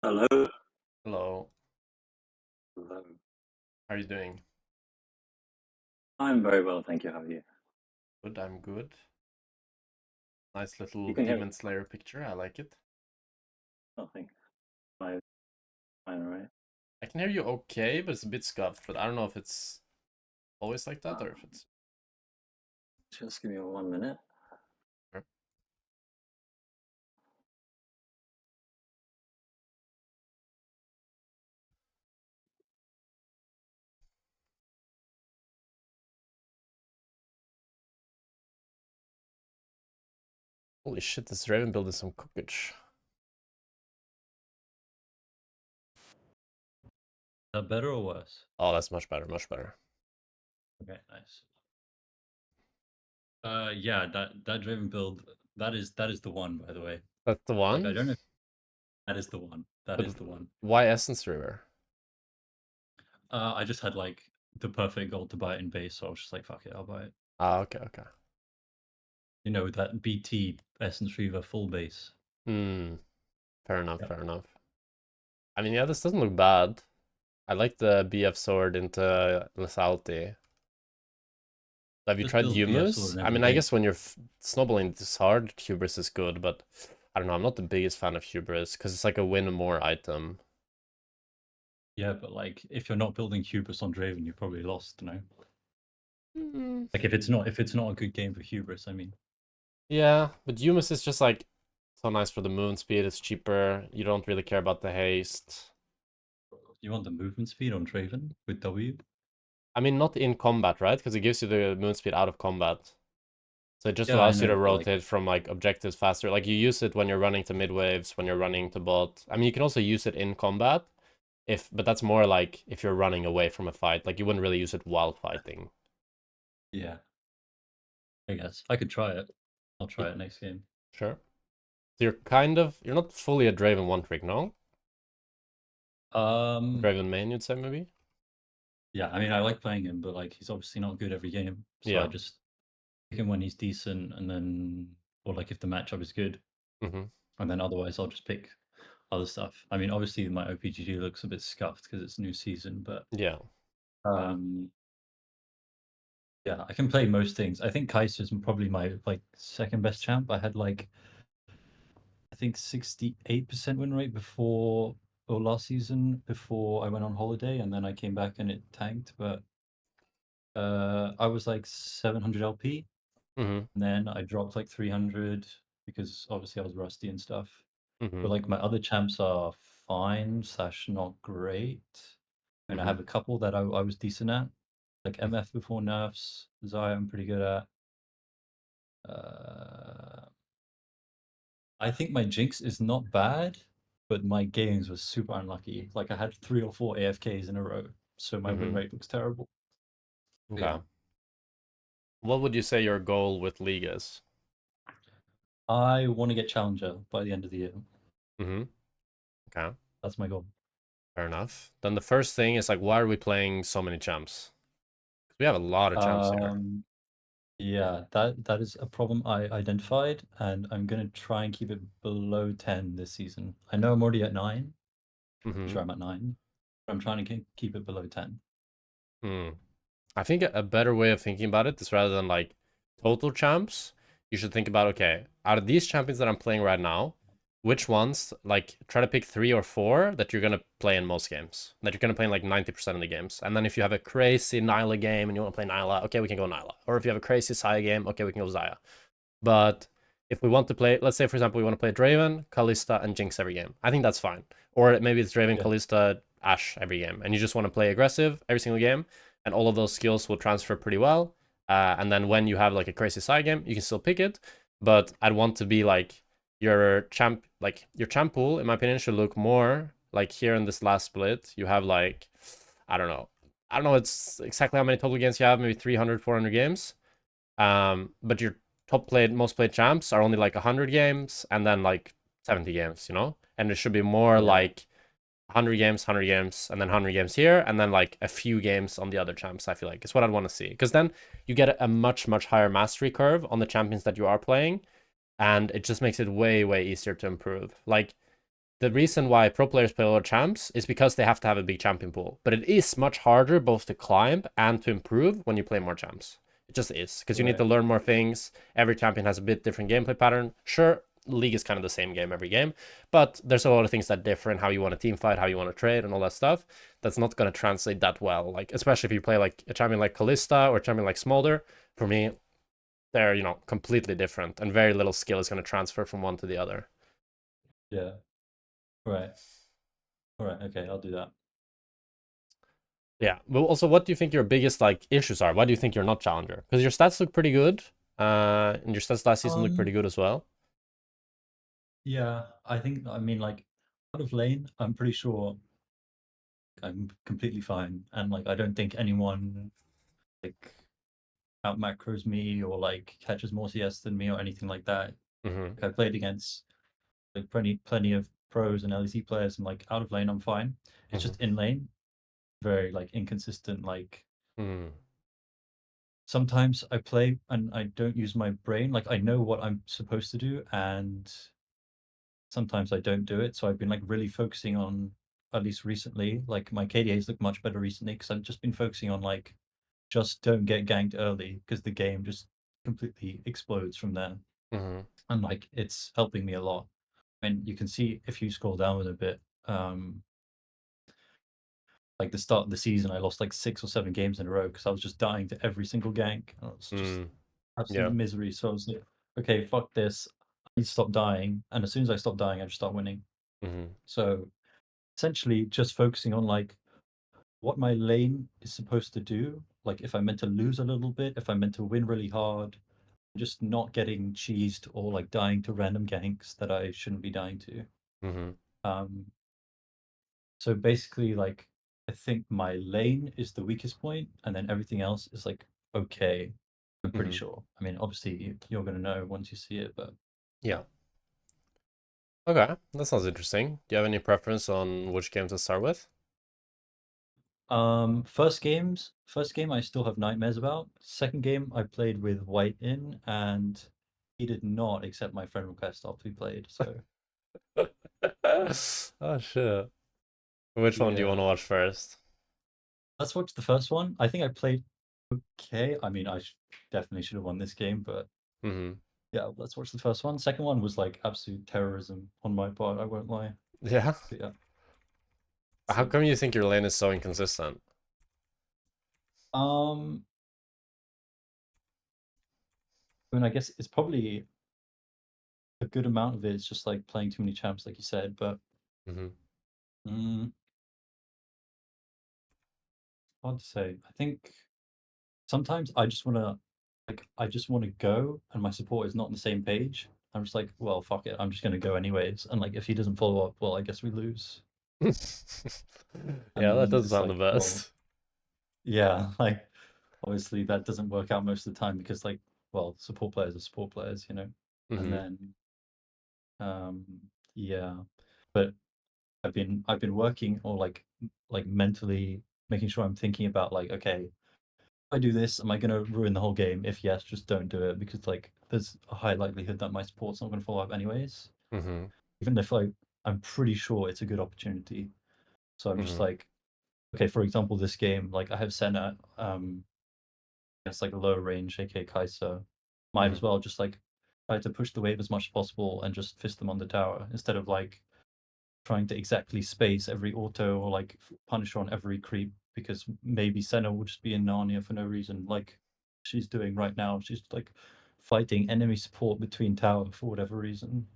Hello. Hello, Hello. how are you doing? I'm very well, thank you. How are you? Good, I'm good. Nice little You can hear me? Demon Slayer picture, I like it. Nothing. My fine, right? I can hear you okay, but it's a bit scuffed, but I don't know if it's always like that or if it's... Just give me 1 minute. Sure. Holy shit, this Raven build is some cookage. That better or worse? Oh, that's much better, much better. Okay, nice. Yeah, that Draven build, that is the one, by the way. That's the Like, I one? don't know if that is the one. That But is the one. why Essence River? I just had like the perfect gold to buy it in base, so I was just like, fuck it, I'll buy it. Ah, okay, okay. You know, that BT Essence Reaver full base. Hmm, fair enough, Yep. fair enough. I mean, yeah, this doesn't look bad. I like the BF sword into lethality. Have you Just tried build BF sword Humus? in I every mean, I base. guess when you're snowballing this hard, Hubris is good, but I don't know, I'm not the biggest fan of Hubris because it's like a win more item. Yeah, but like if you're not building Hubris on Draven, you're probably lost, no? Mm. Like if it's not a good game for Hubris, I mean. Yeah, but Humus is just like so nice for the moon speed, it's cheaper, you don't really care about the haste. You want the movement speed on Draven with W? I mean, not in combat, right? Because it gives you the moon speed out of combat. So it just Yeah, I allows you to know, but like rotate from like objectives faster. Like you use it when you're running to mid waves, when you're running to bot. I mean, you can also use it in combat, but that's more like if you're running away from a fight. Like you wouldn't really use it while fighting. yeah, I guess. I could try it. I'll Y- try it next game. Sure. So you're not fully a Draven one trick, no? Um, Draven main, you'd say maybe? yeah, I mean, I like playing him, but like he's obviously not good every game. So I Yeah. just pick him when he's decent, and then, or like if the matchup is good, Mm-hmm. and then otherwise I'll just pick other stuff. I mean, obviously my OPGG looks a bit scuffed because it's new season, but Yeah. um, yeah, I can play most things. I think Kaiser's probably my like second best champ. I had like I think 68% win rate before or last season before I went on holiday, and then I came back and it tanked, but I was like 700 LP, Mm-hmm. and then I dropped like 300 because obviously I was rusty and stuff. Mm-hmm. But like my other champs are fine slash not great, and I Mm-hmm. have a couple that I was decent at, like MF before nerfs. Zaya I'm pretty good at. Uh, I think my Jinx is not bad, but my games were super unlucky. Like I had 3 or 4 AFKs in a row, so my win Mm-hmm. rate looks terrible. But yeah, Okay. What would you say your goal with League is? I want to get challenger by the end of the year. Mm-hmm. Okay. That's my goal. Fair enough. Then the first thing is like, why are we playing so many champs? We have a lot of champs here. Um, yeah, that is a problem I identified, and I'm gonna try and keep it below 10 this season. I know I'm already at 9. Mm-hmm. Sure, I'm at 9. But I'm trying to keep it below 10. Hmm. I think a better way of thinking about it is rather than like total champs, you should think about, okay, out of these champions that I'm playing right now, which ones, like, try to pick 3 or 4 that you're gonna play in most games, that you're gonna play in like 90% of the games. And then if you have a crazy Nyla game and you want to play Nyla, okay, we can go Nyla. Or if you have a crazy Xayah game, okay, we can go Xayah. But if we want to play, let's say for example, we want to play Draven, Kalista, and Jinx every game, I think that's fine. Or maybe it's Draven, Yeah. Kalista, Ashe every game, and you just want to play aggressive every single game, and all of those skills will transfer pretty well. And then when you have like a crazy side game, you can still pick it. But I'd want to be like your champ pool, in my opinion, should look more like here in this last split. You have like, I don't know. I don't know it's exactly how many total games you have, maybe 300, 400 games. But your most played champs are only like 100 games and then like 70 games, you know? And it should be more Yeah. like 100 games, 100 games, and then 100 games here, and then like a few games on the other champs, I feel like. It's what I'd want to see. Because then you get a much, much higher mastery curve on the champions that you are playing, and it just makes it way, way easier to improve. Like, the reason why pro players play a lot of champs is because they have to have a big champion pool. But it is much harder both to climb and to improve when you play more champs. It just is, because you need to learn more things. Every champion has a bit different gameplay pattern. Sure, League is kind of the same game every game, but there's a lot of things that differ in how you want to team fight, how you want to trade, and all that stuff. That's not going to translate that well. Like, especially if you play like a champion like Kalista or a champion like Smolder. For me, they're, you know, completely different, and very little skill is going to transfer from one to the other. Yeah. Right. All right. Okay, I'll do that. Yeah, but also, what do you think your biggest like issues are? Why do you think you're not challenger? Because your stats look pretty good, and your stats last season look pretty good as well. Yeah, I mean, like, out of lane, I'm pretty sure I'm completely fine, and like, I don't think anyone like out macros me or like catches more CS than me or anything like that. Mm-hmm. I played against like plenty of pros and LEC players, and like out of lane, I'm fine. It's just in lane, very like inconsistent. Like Mm-hmm. sometimes I play and I don't use my brain. Like I know what I'm supposed to do, and sometimes I don't do it. So I've been like really focusing on, at least recently, like my KDAs look much better recently because I've just been focusing on like just don't get ganked early because the game just completely explodes from there. Mm-hmm. And like it's helping me a lot. And you can see if you scroll down a bit, like the start of the season, I lost like 6 or 7 games in a row because I was just dying to every single gank. And it was just absolute Yeah. misery. So I was like, okay, fuck this. I need to stop dying. And as soon as I stop dying, I just start winning. Mm-hmm. So essentially just focusing on like what my lane is supposed to do. Like if I'm meant to lose a little bit, if I'm meant to win really hard, just not getting cheesed or like dying to random ganks that I shouldn't be dying to. Mm-hmm. Um, so basically, like I think my lane is the weakest point, and then everything else is like okay. I'm pretty Mm-hmm. sure. I mean, obviously you're gonna know once you see it, but Yeah. Okay, that sounds interesting. Do you have any preference on which game to start with? first game I still have nightmares about. Second game I played with White in, and he did not accept my friend request after we played. So Oh shit. Which one do you want yeah, to watch first? let's watch the first one. I think I played okay. I mean, definitely should have won this game, but Mm-hmm. yeah, let's watch the first one. Second one was like absolute terrorism on my part. I won't lie. Yeah. But yeah. How So, come you think your lane is so inconsistent? um, I mean, I guess it's probably a good amount of it is just like playing too many champs, like you said. But Mm-hmm. mm, hard to say. I think sometimes I just want to go, and my support is not on the same page. I'm just like, well, fuck it. I'm just gonna go anyways. And like, if he doesn't follow up, well, I guess we lose. Yeah, that And doesn't it's sound the like, well, best. yeah, like obviously that doesn't work out most of the time because like, well, support players are support players, you know. And Mm-hmm. then um yeah, but I've been working or like mentally making sure I'm thinking about like, okay, if I do this, am I gonna ruin the whole game? If yes, just don't do it because like there's a high likelihood that my support's not gonna follow up anyways. Mm-hmm. Even if like I'm pretty sure it's a good opportunity. So I'm just Mm-hmm. like, okay, for example, this game, like I have Senna, it's like a lower range, aka Kai'Sa. Might as Mm-hmm. well just like try to push the wave as much as possible and just fist them on the tower instead of like trying to exactly space every auto or like punish on every creep because maybe Senna will just be in Narnia for no reason, like she's doing right now. She's like fighting enemy support between tower for whatever reason.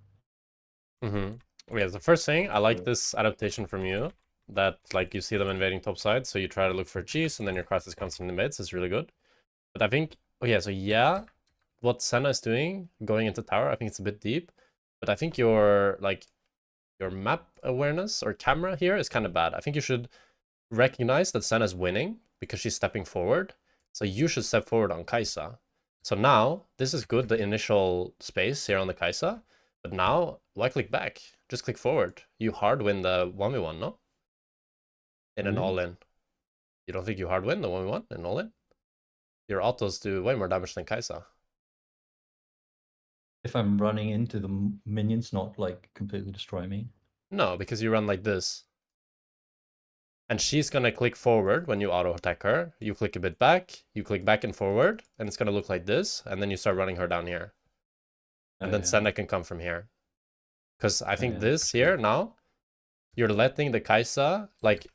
Mm-hmm. Yeah, the first thing, I like So, this adaptation from you, that like you see them invading top side, so you try to look for cheese, and then your crisis comes from the mids. It's really good. But I think, oh yeah, so yeah, what Senna is doing, going into tower, I think it's a bit deep. But I think your map awareness or camera here is kind of bad. I think you should recognize that Senna's winning because she's stepping forward. So you should step forward on Kai'Sa. So now, this is good, the initial space here on the Kai'Sa. But now, why click back? Just click forward. You hard win the 1v1, no? In an really? all-in. You don't think you hard win the 1v1 in all-in? Your autos do way more damage than Kai'Sa. If I'm running into the minions, not like completely destroy me. No, because you run like this. And she's gonna click forward when you auto attack her. You click a bit back, you click back and forward, and it's gonna look like this, and then you start running her down here. And then Senna can come from here. Because I think this here now, you're letting the Kai'Sa like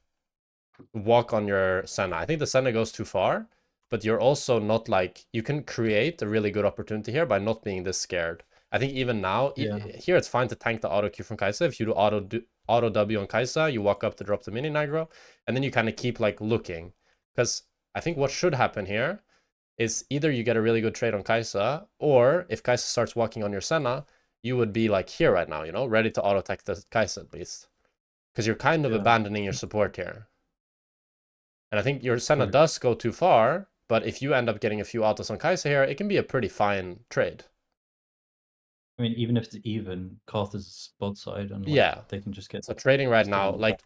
walk on your Senna. I think the Senna goes too far, but you're also not like, you can create a really good opportunity here by not being this scared. I think even now, here it's fine to tank the auto Q from Kai'Sa. If you do auto W on Kai'Sa, you walk up to drop the minion aggro, and then you kind of keep like looking. Because I think what should happen here is either you get a really good trade on Kai'Sa, or if Kai'Sa starts walking on your Senna, you would be like here right now, you know, ready to auto attack the Kai'Sa at least. Because you're kind of abandoning your support here. And I think your Senna does go too far, but if you end up getting a few autos on Kai'Sa here, it can be a pretty fine trade. I mean, even if it's even, Karth is bot side, and they can just get. So trading right now, like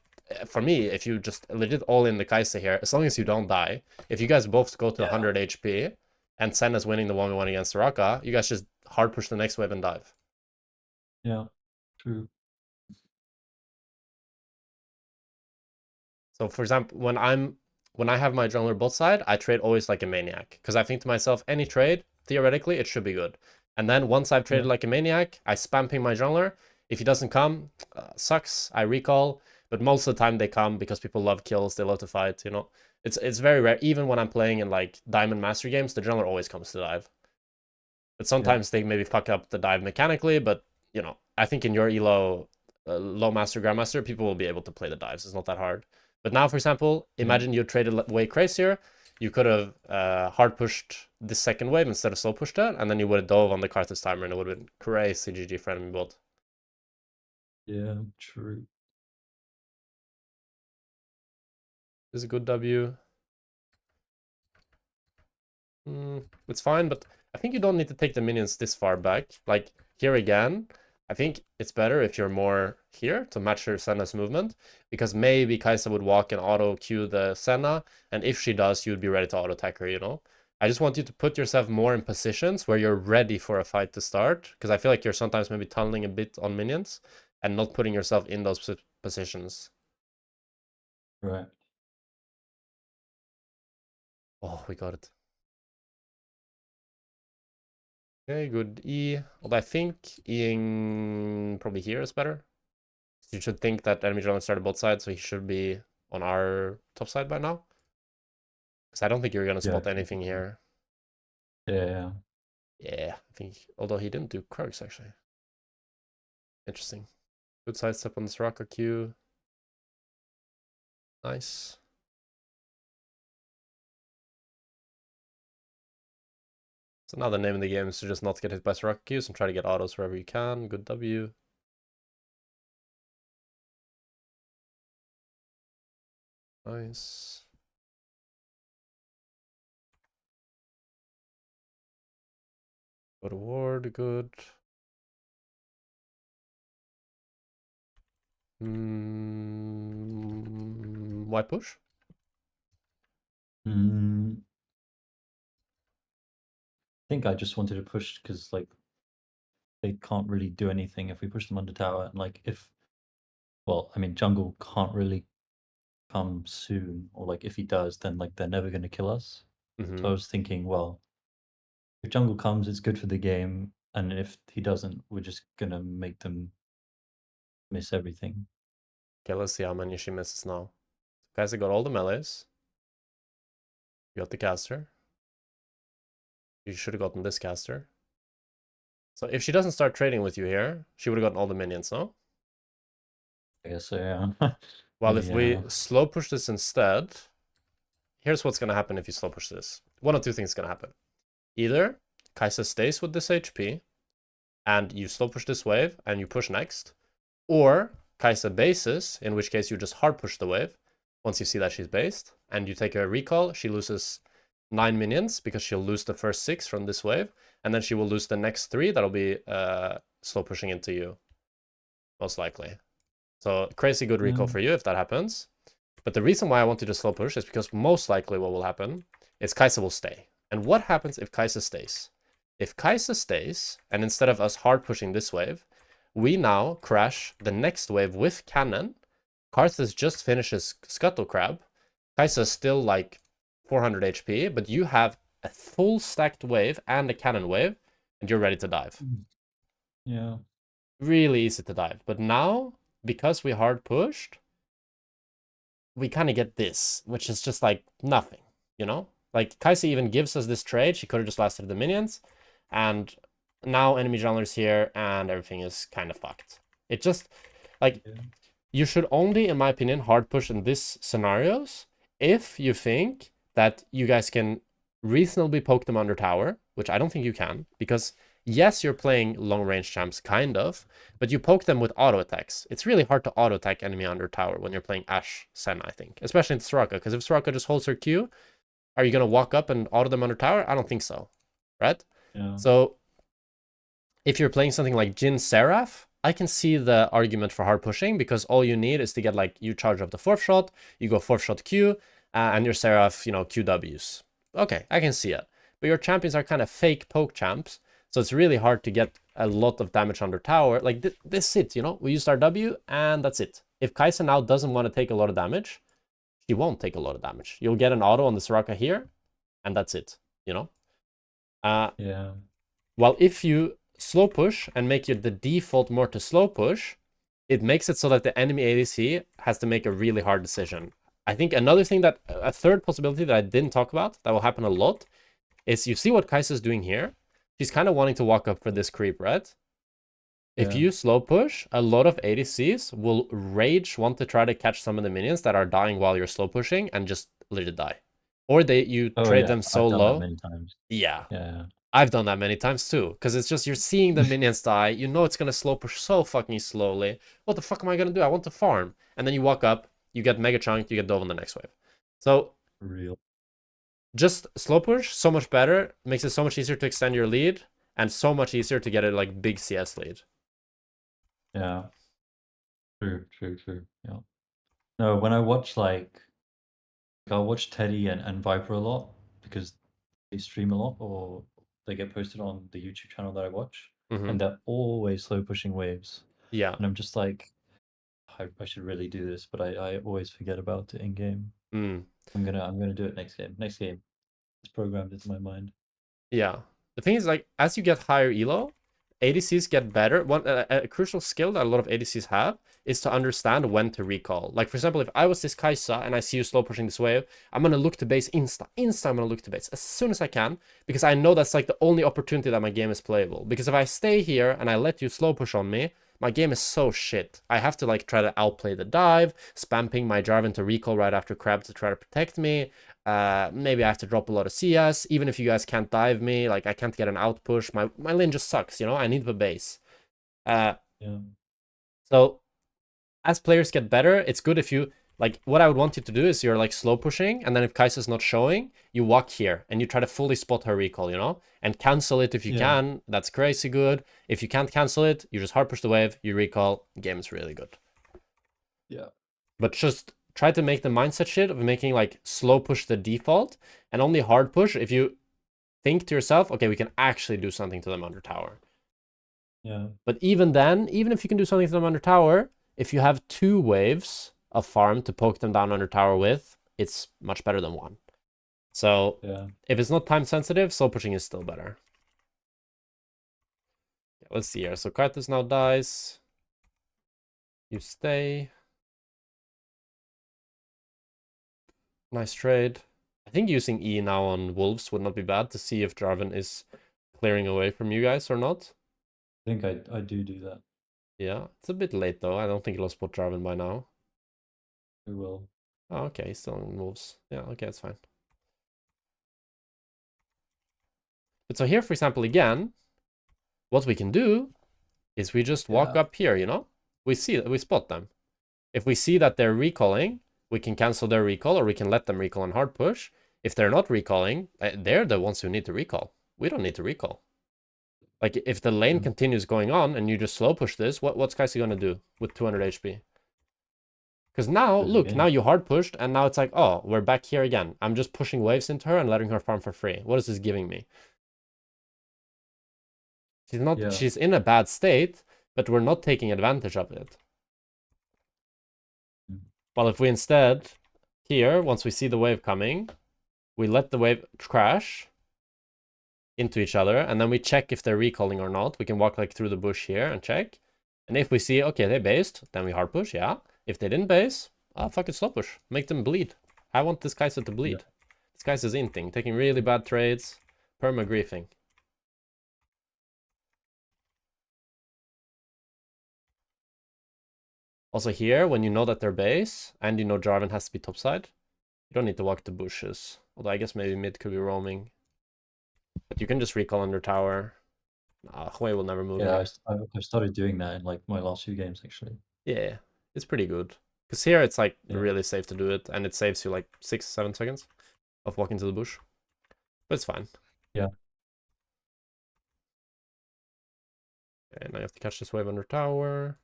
for me, if you just legit all in the Kai'Sa here, as long as you don't die, if you guys both go to 100 HP and Senna's winning the 1v1 against Soraka, you guys just hard push the next wave and dive. Yeah, true. So for example, when I have my jungler bot side, I trade always like a maniac, because I think to myself, any trade, theoretically, it should be good. And then once I've traded like a maniac, I spam ping my jungler. If he doesn't come, sucks, I recall. But most of the time they come because people love kills, they love to fight, you know. It's very rare. Even when I'm playing in like Diamond Master games, the jungler always comes to dive. But sometimes they maybe fuck up the dive mechanically, but, you know, I think in your elo, low master, grandmaster, people will be able to play the dives. It's not that hard. But now, for example, imagine you traded way crazier. You could have hard pushed the second wave instead of slow pushed it, and then you would have dove on the Karthus timer, and it would have been crazy GG for enemy bot. Yeah, true. This is a good W. It's fine, but I think you don't need to take the minions this far back. Like, here again, I think it's better if you're more here to match your Senna's movement, because maybe Kai'Sa would walk and auto Q the Senna, and if she does, you'd be ready to auto attack her, you know? I just want you to put yourself more in positions where you're ready for a fight to start, because I feel like you're sometimes maybe tunneling a bit on minions and not putting yourself in those positions. Right. Oh, we got it. Okay, good E. Although I think Eing probably here is better. You should think that enemy jungler started both sides, so he should be on our top side by now. Because I don't think you're gonna spot anything here. Yeah. Yeah, I think, although he didn't do Krugs actually. Interesting. Good sidestep on the Soraka Q. Nice. So now the name of the game is to just not get hit by Soraka Qs and try to get autos wherever you can. Good W. Nice. Go to ward, good. Why push? I think I just wanted to push because like they can't really do anything if we push them under tower, and like well, I mean jungle can't really come soon, or like if he does, then like they're never gonna kill us. So I was thinking, well, if jungle comes, it's good for the game, and if he doesn't, we're just gonna make them miss everything. Okay, let's see how many she misses now. Guys, I got all the melees. You got the caster. You should have gotten this caster. So if she doesn't start trading with you here, she would have gotten all the minions, no? I guess so, yeah. Well, if we slow push this instead, here's what's going to happen if you slow push this. One of two things is going to happen. Either Kai'Sa stays with this HP, and you slow push this wave, and you push next, or Kai'Sa bases, in which case you just hard push the wave once you see that she's based, and you take a recall, she loses 9 minions because she'll lose the first 6 from this wave, and then she will lose the next 3 that'll be slow pushing into you, most likely. So crazy good recall for you if that happens. But the reason why I want you to slow push is because most likely what will happen is Kai'Sa will stay. And what happens if Kai'Sa stays? If Kai'Sa stays, and instead of us hard pushing this wave, we now crash the next wave with cannon. Karthus just finishes Scuttle Crab. Kaisa's still like 400 HP, but you have a full stacked wave and a cannon wave, and you're ready to dive. Yeah. Really easy to dive. But now, because we hard pushed, we kind of get this, which is just like nothing, you know? Like, Kaisa even gives us this trade. She could have just lasted the minions. And now enemy jungler's here, and everything is kind of fucked. It just, like, you should only, in my opinion, hard push in these scenarios if you think that you guys can reasonably poke them under tower, which I don't think you can, because yes, you're playing long-range champs, kind of, but you poke them with auto attacks. It's really hard to auto attack enemy under tower when you're playing Ashe Sen, I think, especially in Soraka, because if Soraka just holds her Q, are you going to walk up and auto them under tower? I don't think so, right? Yeah. So if you're playing something like Jhin Seraph, I can see the argument for hard pushing, because all you need is to get, like, you charge up the 4th shot, you go 4th shot Q, and your Seraph, you know, QWs. Okay, I can see it. But your champions are kind of fake poke champs, so it's really hard to get a lot of damage under tower. Like, this is it, you know? We used our W, and that's it. If Kaisa now doesn't want to take a lot of damage, she won't take a lot of damage. You'll get an auto on the Soraka here, and that's it, you know? Yeah. Well, if you slow push and make the default more to slow push, it makes it so that the enemy ADC has to make a really hard decision. I think another thing that, a third possibility that I didn't talk about, that will happen a lot, is you see what Kaisa's doing here. She's kind of wanting to walk up for this creep, right? If Yeah. you slow push, a lot of ADCs will rage, want to try to catch some of the minions that are dying while you're slow pushing and just literally die. Or you Oh, trade yeah. them so I've done that low. many times. Yeah. Yeah. I've done that many times too, because it's just you're seeing the minions die, you know it's gonna slow push so fucking slowly. What the fuck am I gonna do? I want to farm. And then you walk up, you get mega chunked, you get dove on the next wave. So Real. just slow push, so much better, makes it so much easier to extend your lead, and so much easier to get a like big CS lead. Yeah. True. Yeah. No, when I watch I'll watch Teddy and Viper a lot because they stream a lot or they get posted on the YouTube channel that I watch, and they're always slow pushing waves. Yeah. And I'm just like, I should really do this, but I always forget about it in game. I'm gonna do it next game. It's programmed into my mind. Yeah. The thing is, like, as you get higher elo, ADCs get better. A crucial skill that a lot of ADCs have is to understand when to recall. Like, for example, if I was this Kaisa and I see you slow pushing this wave, I'm going to look to base insta. I'm going to look to base as soon as I can, because I know that's like the only opportunity that my game is playable. Because if I stay here and I let you slow push on me, my game is so shit. I have to like try to outplay the dive, spamming my Jarvan to recall right after Crab to try to protect me. Maybe I have to drop a lot of CS. Even if you guys can't dive me, like I can't get an out push. My lane just sucks, you know? I need the base. Yeah. So as players get better, it's good if you, like, what I would want you to do is you're like slow pushing, and then if Kaisa's not showing, you walk here and you try to fully spot her recall, you know? And cancel it if you can. That's crazy good. If you can't cancel it, you just hard push the wave, you recall, game is really good. Yeah. But just try to make the mindset shit of making like slow push the default and only hard push if you think to yourself, okay, we can actually do something to them under tower. Yeah. But even then, even if you can do something to them under tower, if you have 2 waves of farm to poke them down under tower with, it's much better than 1. So if it's not time sensitive, slow pushing is still better. Yeah, let's see here. So Karthus now dies. You stay. Nice trade. I think using E now on Wolves would not be bad to see if Jarvan is clearing away from you guys or not. I think I do that. Yeah, it's a bit late though. I don't think he'll spot Jarvan by now. We will. Oh, okay, he's still in Wolves. Yeah, okay, it's fine. But so here, for example, again, what we can do is we just walk up here, you know? We spot them. If we see that they're recalling, we can cancel their recall, or we can let them recall and hard push. If they're not recalling, they're the ones who need to recall. We don't need to recall. Like, if the lane continues going on and you just slow push this, what's Kaisa gonna do with 200 HP? Because now, look, now you hard pushed, and now it's like, oh, we're back here again. I'm just pushing waves into her and letting her farm for free. What is this giving me? She's not. She's in a bad state, but we're not taking advantage of it. Mm. Well, if we instead, here, once we see the wave coming, we let the wave crash into each other, and then we check if they're recalling or not. We can walk like through the bush here and check. And if we see, okay, they based, then we hard push, yeah. If they didn't base, fucking slow push. Make them bleed. I want this Kai'Sa to bleed. Yeah. This Kai'Sa's inting, taking really bad trades, perma-griefing. Also here, when you know that they're base, and you know Jarvan has to be topside, you don't need to walk the bushes. Although I guess maybe mid could be roaming. But you can just recall under tower. Nah, Hui will never move Yeah, here. I've started doing that in like my last few games actually. Yeah, it's pretty good. Because here it's like Yeah. really safe to do it, and it saves you like 6-7 seconds of walking to the bush. But it's fine. Yeah. Okay, now you have to catch this wave under tower.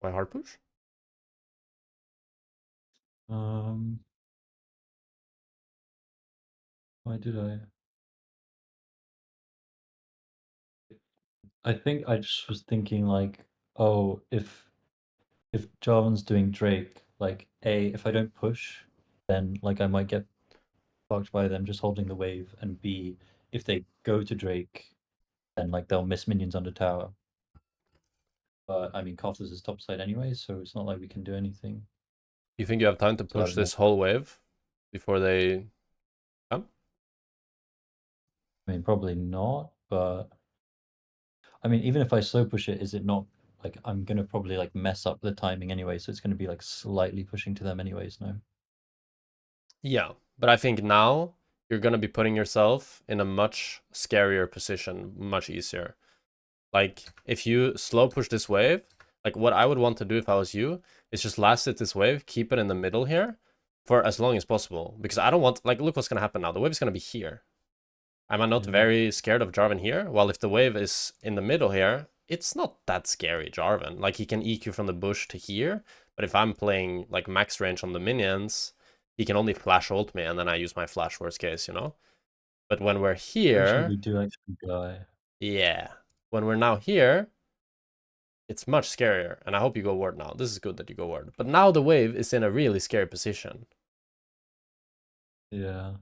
Why hard push? Why did I? I think I just was thinking like, oh, if Jarvan's doing Drake, like if I don't push, then like I might get fucked by them just holding the wave, and B, if they go to Drake, then like they'll miss minions under tower. But I mean, Karthus is topside anyway, so it's not like we can do anything. You think you have time to So I push don't know. this whole wave before they come? I mean, probably not, but I mean, even if I slow push it, is it not like I'm gonna probably like mess up the timing anyway, so it's gonna be like slightly pushing to them anyways, no? Yeah, but I think now you're gonna be putting yourself in a much scarier position, much easier. Like, if you slow push this wave, like what I would want to do if I was you, is just last hit this wave, keep it in the middle here for as long as possible. Because I don't want, like, look what's gonna happen now. The wave is gonna be here. Am I not Yeah. very scared of Jarvan here? Well, if the wave is in the middle here, it's not that scary, Jarvan. Like, he can EQ from the bush to here, but if I'm playing, like, max range on the minions, he can only flash ult me, and then I use my flash worst case, you know? But when we're Pretty sure here... we do actually die. Yeah. When we're now here, it's much scarier, and I hope you go ward now. This is good that you go ward. But now the wave is in a really scary position. Yeah.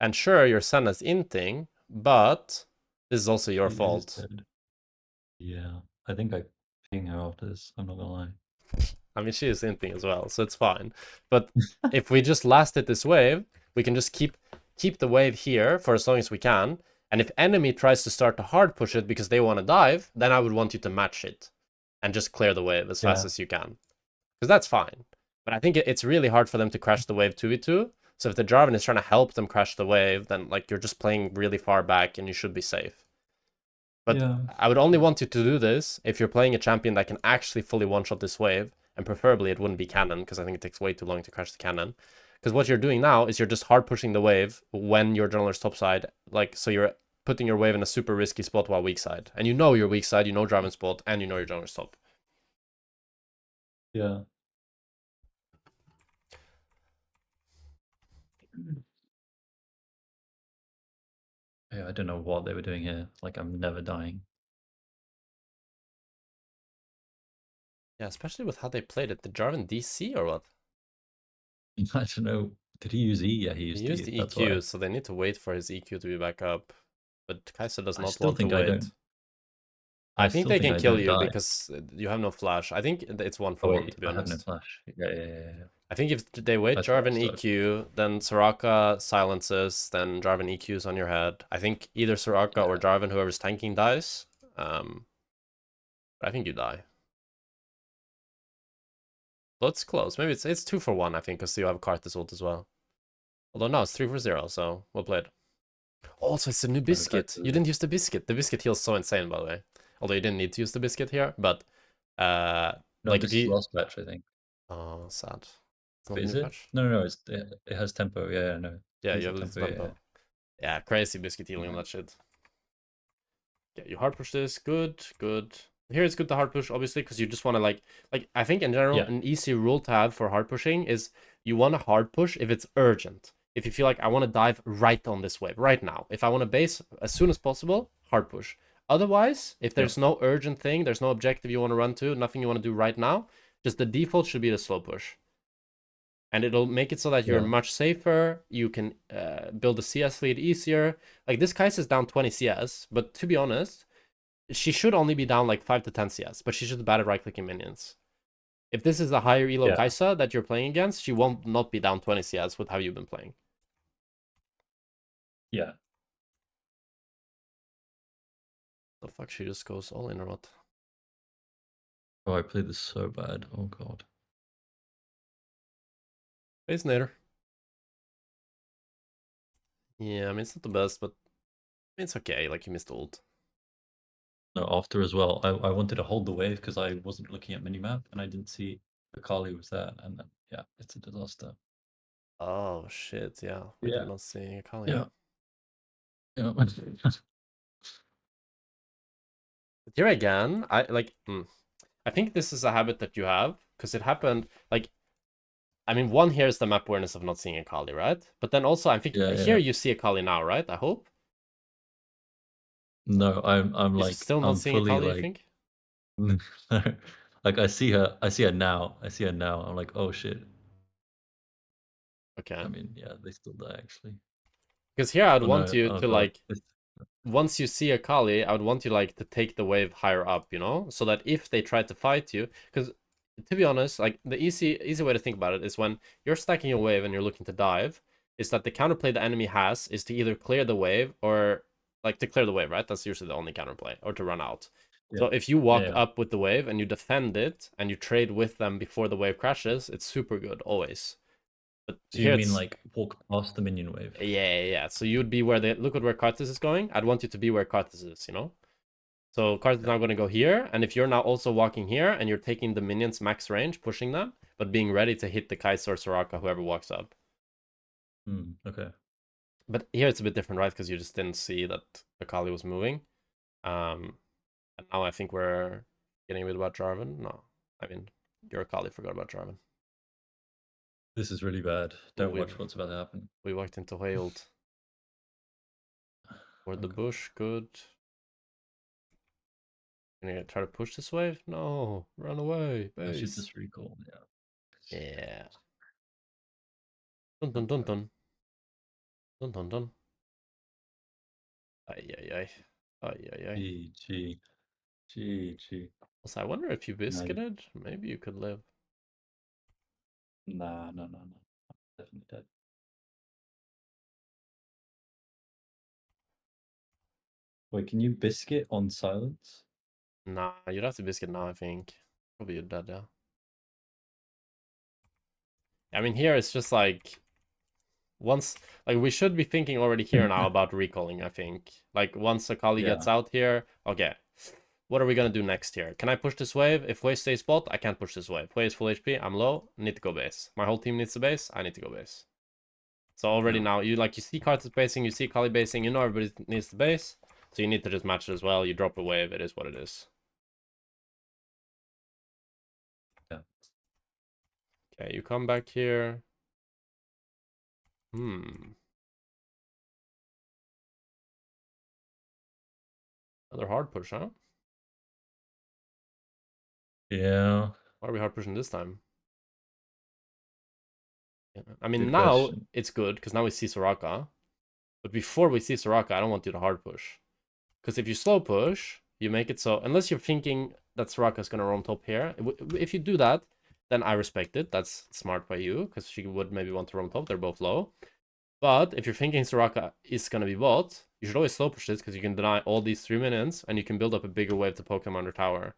And sure, your Senna's inting, but this is also your She is fault. dead. Yeah. I think I ping her after this, I'm not gonna lie. I mean, she is inting as well, so it's fine. But if we just last hit this wave, we can just keep the wave here for as long as we can. And if enemy tries to start to hard push it because they want to dive, then I would want you to match it and just clear the wave as fast as you can. Because that's fine. But I think it's really hard for them to crash the wave 2v2. So if the Jarvan is trying to help them crash the wave, then like you're just playing really far back and you should be safe. But Yeah. I would only want you to do this if you're playing a champion that can actually fully one-shot this wave, and preferably it wouldn't be cannon, because I think it takes way too long to crash the cannon. Because what you're doing now is you're just hard pushing the wave when your jungler's topside, like, so you're putting your wave in a super risky spot while weak side. And you know your weak side, you know Jarvan's spot, and you know your jungler's top. Yeah. Yeah, I don't know what they were doing here. Like, I'm never dying. Yeah, especially with how they played it. Did Jarvan DC or what? I don't know. Did he use E? Yeah, he He used used E. the That's EQ, why. so they need to wait for his EQ to be back up. But Kai'Sa does I not still want to think I wait. don't. I I think still they think can I kill don't you die. because you have no flash. I think it's 1 for Oh 1, wait, to be I have no honest. flash. Yeah. I think if they wait That's why I Jarvan started. EQ, then Soraka silences, then Jarvan EQs on your head. I think either Soraka or Yeah. Jarvan, whoever's tanking, dies. But I think you die. Well, it's close. Maybe it's 2 for 1, I think, because you have Karthus ult as well. Although no, it's 3 for 0, so we'll play it. Also, it's a new biscuit. You didn't use the biscuit. The biscuit heals so insane, by the way. Although you didn't need to use the biscuit here, but No, like this if is you... last patch, I think. Oh, sad. It's not Wait, a is new it? patch? No. It has tempo. Yeah, no. Yeah, It's you a have little tempo. tempo. Yeah, crazy biscuit healing on Yeah. that shit. Yeah, you hard push this. Good. Here it's good to hard push, obviously, because you just want to like I think in general, Yeah. an easy rule to have for hard pushing is you want to hard push if it's urgent. If you feel like I want to dive right on this wave right now, if I want to base as soon as possible, hard push. Otherwise, if there's no urgent thing, there's no objective you want to run to, nothing you want to do right now, just the default should be the slow push. And it'll make it so that you're much safer. You can build a CS lead easier. Like this Kai'Sa is down 20 CS, but to be honest, she should only be down like 5 to 10 CS, but she's just bad at right-clicking minions. If this is a higher elo Kai'Sa that you're playing against, she won't not be down 20 CS with how you've been playing. Yeah. The fuck, she just goes all in or what? Oh, I played this so bad. Oh god. Face Nader. Yeah, I mean, it's not the best, but it's okay. Like, you missed ult. No, after as well. I wanted to hold the wave because I wasn't looking at minimap and I didn't see Akali was there. And then, yeah, it's a disaster. Oh, shit, yeah. We did not see Akali. Yeah. Yeah. Here again, I think this is a habit that you have, because it happened, like, I mean, one here is the map awareness of not seeing Akali, right? But then also, I think here you see Akali now, right? I hope. No, I'm like still not I'm seeing fully Akali, like, I think? like I see her now. I'm like, oh shit. Okay. I mean, yeah, they still die actually. Because here I'd want you to God. like, once you see Akali, I would want you like to take the wave higher up, you know, so that if they try to fight you, because to be honest, like the easy way to think about it is when you're stacking a wave and you're looking to dive, is that the counterplay the enemy has is to either clear the wave or like to clear the wave, right? That's usually the only counterplay, or to run out. So if you walk up with the wave and you defend it and you trade with them before the wave crashes, it's super good always. But so you mean like walk past the minion wave? Yeah. So you'd be where they look at where Karthus is going. I'd want you to be where Karthus is, you know? So Karthus is now going to go here, and if you're now also walking here and you're taking the minions max range, pushing them, but being ready to hit the Kai'Sa or Soraka, whoever walks up. Okay. But here it's a bit different, right? Because you just didn't see that Akali was moving. And now I think we're getting a bit about Jarvan. No, I mean, your Akali forgot about Jarvan. This is really bad. Don't watch what's about to happen. We walked into Hailed. Or the bush, good. Gonna try to push this wave? No, run away. I should just recall, Yeah. Dun dun dun dun. Dun dun dun. Ay. GG. Also, I wonder if you biscuited, maybe you could live. No. Definitely dead. Wait, can you biscuit on silence? Nah, you'd have to biscuit now, I think. Probably you're dead, yeah. I mean, here it's just like... Once... Like, we should be thinking already here now about recalling, I think. Like, once Akali gets out here... Okay. What are we gonna do next here? Can I push this wave? If wave stays bot, I can't push this wave. Wave is full HP, I'm low, need to go base. My whole team needs to base, I need to go base. So already now, you see Karthus basing, you see Akali basing, you know everybody needs to base. So you need to just match it as well. You drop a wave, it is what it is. Yeah. Okay, you come back here. Another hard push, huh? Yeah. Why are we hard pushing this time? Yeah. I mean, now it's good, because now we see Soraka. But before we see Soraka, I don't want you to hard push. Because if you slow push, you make it so... Unless you're thinking that Soraka's going to roam top here. If you do that, then I respect it. That's smart by you, because she would maybe want to roam top. They're both low. But if you're thinking Soraka is going to be bot, you should always slow push this, because you can deny all these 3 minions, and you can build up a bigger wave to poke them under tower.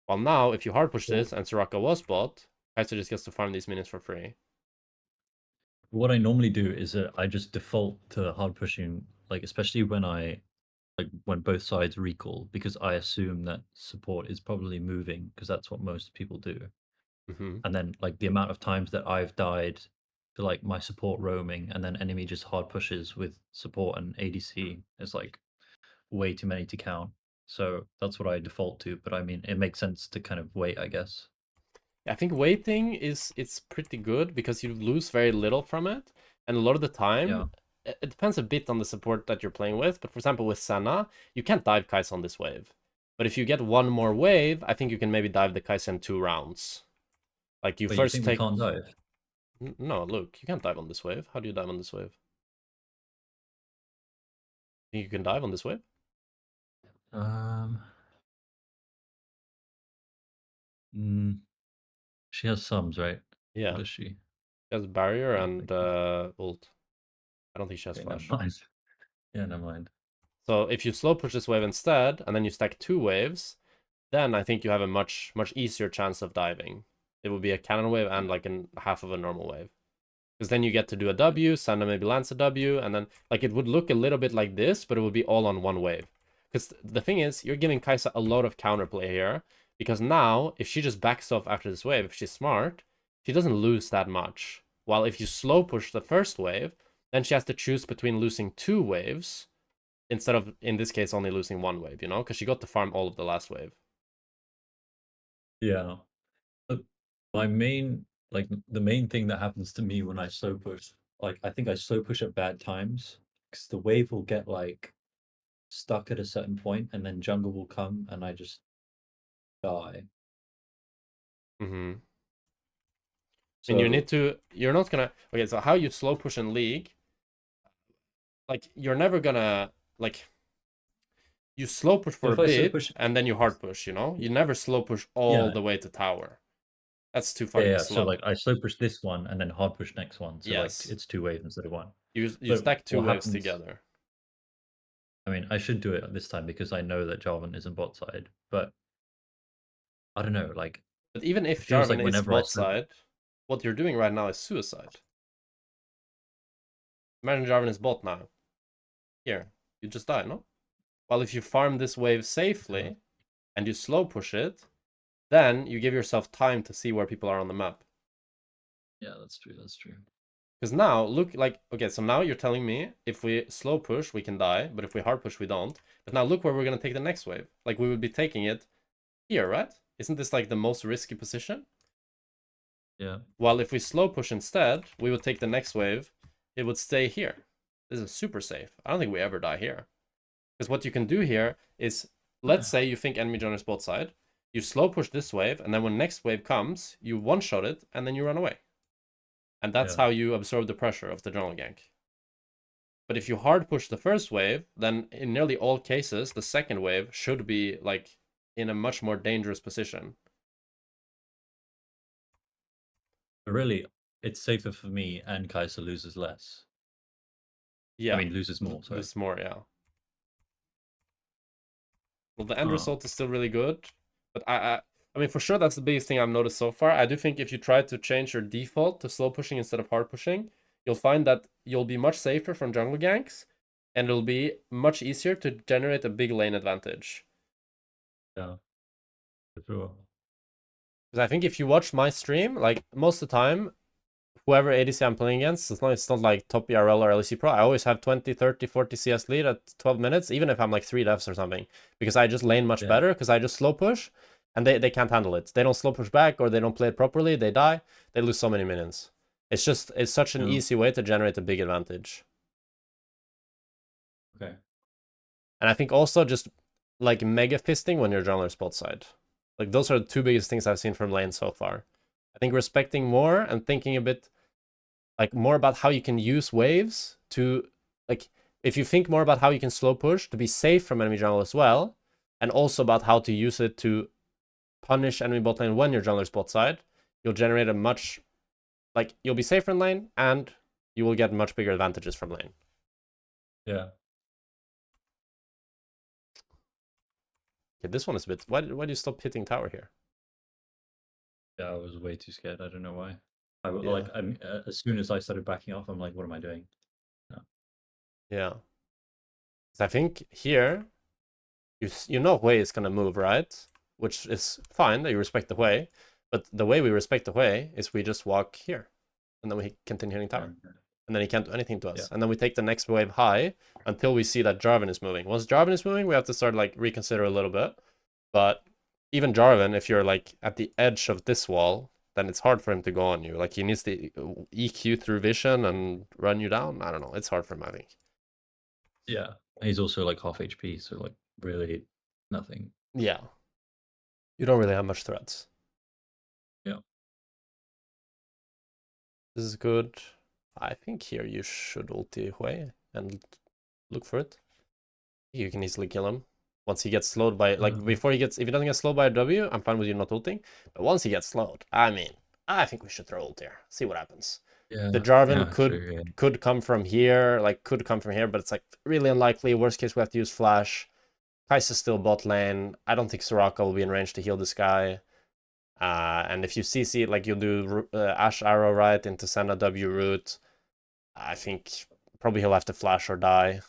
While now, if you hard push this, and Soraka was bot, Kai'Sa just gets to farm these minions for free. What I normally do is I just default to hard pushing, like especially when when both sides recall, because I assume that support is probably moving, because that's what most people do. And then like the amount of times that I've died to like my support roaming and then enemy just hard pushes with support and ADC is like way too many to count. So that's what I default to. But I mean, it makes sense to kind of wait, I guess. I think waiting it's pretty good because you lose very little from it, and a lot of the time it depends a bit on the support that you're playing with. But for example, with Senna, you can't dive Kai'Sa on this wave. But if you get one more wave, I think you can maybe dive the Kai'Sa in 2 rounds. Like you But first you think take. we can't dive? No, look, you can't dive on this wave. How do you dive on this wave? Think you can dive on this wave? She has sums, right? Yeah. What does she? She has barrier Yeah, and ult. I don't think she has okay, flash. never mind. Yeah, never mind. So if you slow push this wave instead, and then you stack 2 waves, then I think you have a much easier chance of diving. It would be a cannon wave and like half of a normal wave. Because then you get to do a W, Sanda maybe lands a W, and then like it would look a little bit like this, but it would be all on one wave. Because the thing is, you're giving Kai'Sa a lot of counterplay here. Because now, if she just backs off after this wave, if she's smart, she doesn't lose that much. While if you slow push the first wave, then she has to choose between losing 2 waves instead of, in this case, only losing 1 wave, you know? Because she got to farm all of the last wave. Yeah. But my main, like, the main thing that happens to me when I slow push, like, I think I slow push at bad times because the wave will get, like, stuck at a certain point and then jungle will come and I just die. Mm-hmm. So, And you need to, you're not gonna, okay, so how you slow push in League, like, you're never gonna, like, you slow push for a if I slow bit push, and then you hard push, you know? You never slow push all yeah, the way to tower. That's too yeah, fucking yeah. So, slow. like, I slow push this one and then hard push next one. So, like, Yes. it's 2 waves instead of 1. You But stack 2 what waves happens? together. I mean, I should do it this time because I know that Jarvan isn't bot side. But I don't know, like, But even it if feels like Jarvan is whenever I bot slow, side, what you're doing right now is suicide. Imagine Jarvan is bot now. Here, you just die, no? While if you farm this wave safely and you slow push it, then you give yourself time to see where people are on the map. yeah, that's true. That's true. Because now, look, like, okay, so now you're telling me if we slow push, we can die, but if we hard push, we don't. But now look where we're going to take the next wave. Like, we would be taking it here, right? Isn't this, like, the most risky position? Yeah. While if we slow push instead, we would take the next wave, it would stay here. This is super safe. I don't think we ever die here. Because what you can do here is, let's say you think enemy jungler is bot side, you slow push this wave, and then when next wave comes, you one-shot it, and then you run away. And that's how you absorb the pressure of the jungle gank. But if you hard push the first wave, then in nearly all cases, the second wave should be like in a much more dangerous position. But really, it's safer for me and Kai'Sa loses less. Yeah. I mean, loses more, sorry. Loses more, yeah. Well, the end result is still really good. But I mean, for sure, that's the biggest thing I've noticed so far. I do think if you try to change your default to slow pushing instead of hard pushing, you'll find that you'll be much safer from jungle ganks, and it'll be much easier to generate a big lane advantage. Yeah, for sure. Because I think if you watch my stream, like most of the time, whoever ADC I'm playing against, it's not like top ERL or LEC Pro, I always have 20, 30, 40 CS lead at 12 minutes, even if I'm like 3 deaths or something. Because I just lane much better, because I just slow push, and they can't handle it. They don't slow push back, or they don't play it properly, they die, they lose so many minions. It's such an easy way to generate a big advantage. Okay. And I think also just like mega fisting when you're jungler spot side. Like those are the 2 biggest things I've seen from lane so far. I think respecting more and thinking a bit like more about how you can use waves to, like, if you think more about how you can slow push to be safe from enemy jungle as well, and also about how to use it to punish enemy bot lane when you're jungler spot side, you'll generate a much, like, you'll be safer in lane and you will get much bigger advantages from lane. Yeah. Okay, this one is a bit, why do you stop hitting tower here? Yeah, I was way too scared. I don't know why. I was like, as soon as I started backing off, I'm like, what am I doing? Yeah. So I think here, you know Hui is gonna move, right? Which is fine that you respect the Hui, but the way we respect the Hui is we just walk here, and then we continue hitting tower. And then he can't do anything to us. Yeah. And then we take the next wave high until we see that Jarvan is moving. Once Jarvan is moving, we have to start like reconsider a little bit. But even Jarvan, if you're like at the edge of this wall, then it's hard for him to go on you. Like he needs to EQ through vision and run you down. I don't know. It's hard for him, I think. Yeah. He's also like half HP, so like really nothing. Yeah. You don't really have much threats. Yeah. This is good. I think here you should ulti Hui and look for it. You can easily kill him. Once he gets slowed by, like, before he gets, if he doesn't get slowed by a W, I'm fine with you not ulting. But once he gets slowed, I mean, I think we should throw ult here. See what happens. Yeah. The Jarvan Yeah, could true, yeah. could come from here, like, could come from here, but it's, like, really unlikely. Worst case, we have to use Flash. Kai'Sa's still bot lane. I don't think Soraka will be in range to heal this guy. And if you CC, like, you'll do Ash Arrow right into Senna W root, I think probably he'll have to flash or die.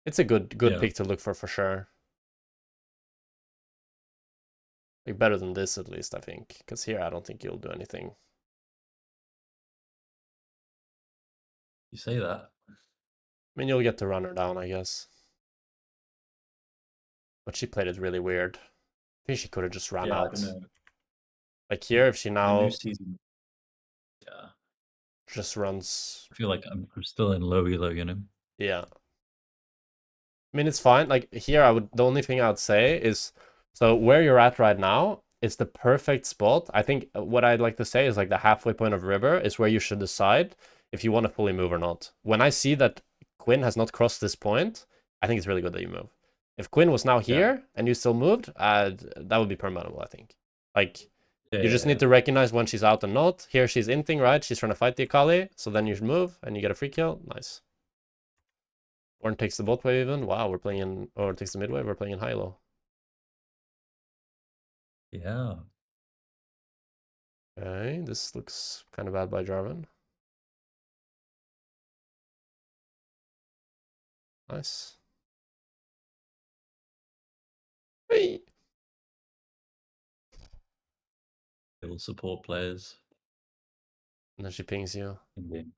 It's a good Yeah. pick to look for sure. Like better than this at least, I think. Because here I don't think you'll do anything. You say that. I mean, you'll get to run her down, I guess. But she played it really weird. I think she could have just ran out. I don't know. Like here, if she The now new season. Yeah. just runs... I feel like I'm still in low elo, you know? Yeah. I mean, it's fine. Like here, the only thing I would say is, so where you're at right now is the perfect spot. I think what I'd like to say is like the halfway point of river is where you should decide if you want to fully move or not. When I see that Quinn has not crossed this point, I think it's really good that you move. If Quinn was now here and you still moved, that would be permanentable, I think. Like, you just need to recognize when she's out and not. Here she's inting, right? She's trying to fight the Akali, so then you should move and you get a free kill. Nice. Ornn takes the bot wave even. Wow, we're playing in... Or takes the mid wave, we're playing in high-low. Yeah. Okay, this looks kind of bad by Jarvan. Nice. Hey! Little support players. And then she pings you. In game.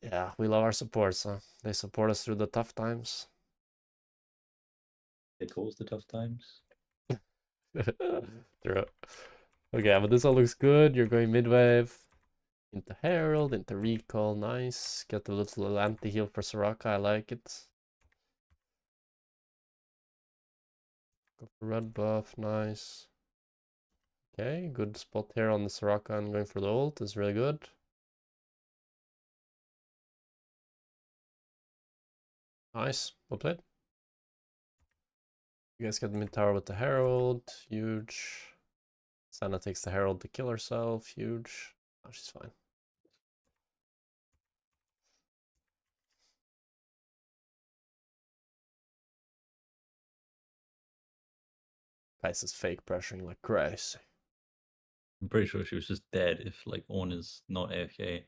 Yeah, we love our supports, huh? They support us through the tough times. They cause the tough times. True. Okay, but this all looks good. You're going mid-wave. Into Herald, into Recall. Nice. Get the little anti-heal for Soraka. I like it. Go for red buff. Nice. Okay, good spot here on the Soraka and going for the ult is really good. Nice. Well played. You guys get the mid tower with the Herald. Huge. Senna takes the Herald to kill herself. Huge. Oh, she's fine. Kai'Sa's fake pressuring like crazy. I'm pretty sure she was just dead if like Ornn is not AFK.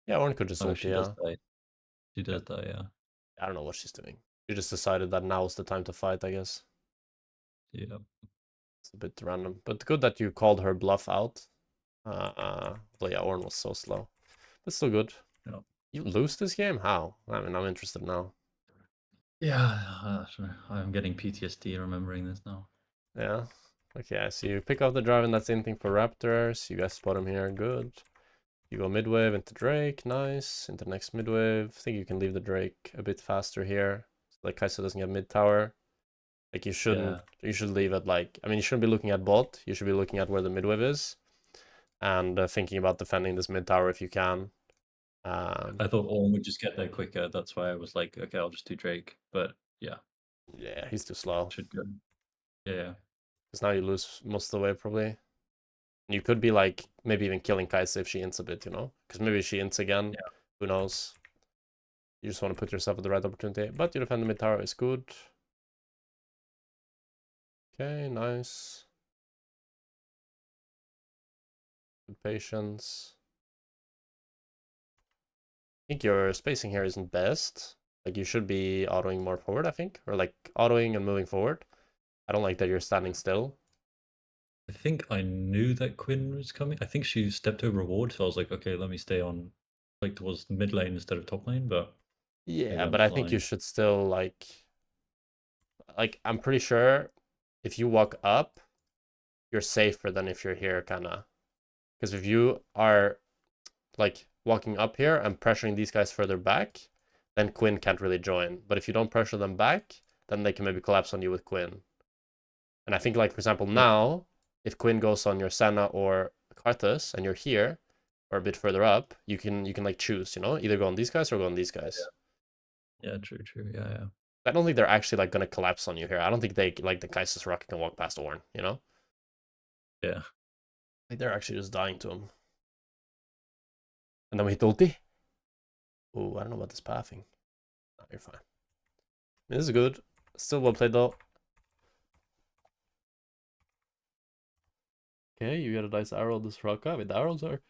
Yeah, Ornn could just ult, she yeah. does die. She does die, yeah. I don't know what she's doing. She just decided that now is the time to fight, I guess. Yeah. It's a bit random. But good that you called her bluff out. But yeah, Ornn was so slow. But still good. Yeah. You lose this game? How? I mean, I'm interested now. Yeah, I'm getting PTSD remembering this now. Yeah. Okay, so you pick up the Jarvan, that's anything for Raptors. You guys spot him here, good. You go mid-wave into Drake, nice. Into next mid-wave. I think you can leave the Drake a bit faster here. So like Kai'Sa doesn't get mid-tower. Like you shouldn't, you should leave it like, I mean, you shouldn't be looking at bot. You should be looking at where the mid-wave is. And thinking about defending this mid-tower if you can. I thought Ornn would just get there quicker. That's why I was like, okay, I'll just do Drake. But yeah. Yeah, he's too slow. Should go. Yeah. Because now you lose most of the way probably. You could be like, maybe even killing Kai'Sa if she ints a bit, you know? Because maybe she ints again. Yeah. Who knows? You just want to put yourself at the right opportunity. But you defend the mid tower is good. Okay, nice. Good patience. I think your spacing here isn't best. Like you should be autoing more forward, I think. Or like autoing and moving forward. I don't like that you're standing still. I think I knew that Quinn was coming. I think she stepped over a ward, so I was like, okay, let me stay on like towards the mid lane instead of top lane, but yeah, but I think you should still like I'm pretty sure if you walk up, you're safer than if you're here, kind of. Because if you are like walking up here and pressuring these guys further back, then Quinn can't really join. But if you don't pressure them back, then they can maybe collapse on you with Quinn. And I think, like, for example, now, if Quinn goes on your Senna or Karthus and you're here or a bit further up, you can like choose, you know, either go on these guys or go on these guys. Yeah, true. Yeah. I don't think they're actually like gonna collapse on you here. I don't think they like the Kaiser's Rocket can walk past Ornn, you know? Yeah. Like they're actually just dying to him. And then we hit ulti. Oh, I don't know about this pathing. No, you're fine. This is good. Still well played though. Okay, you got a nice arrow this Raka. I mean, the arrows are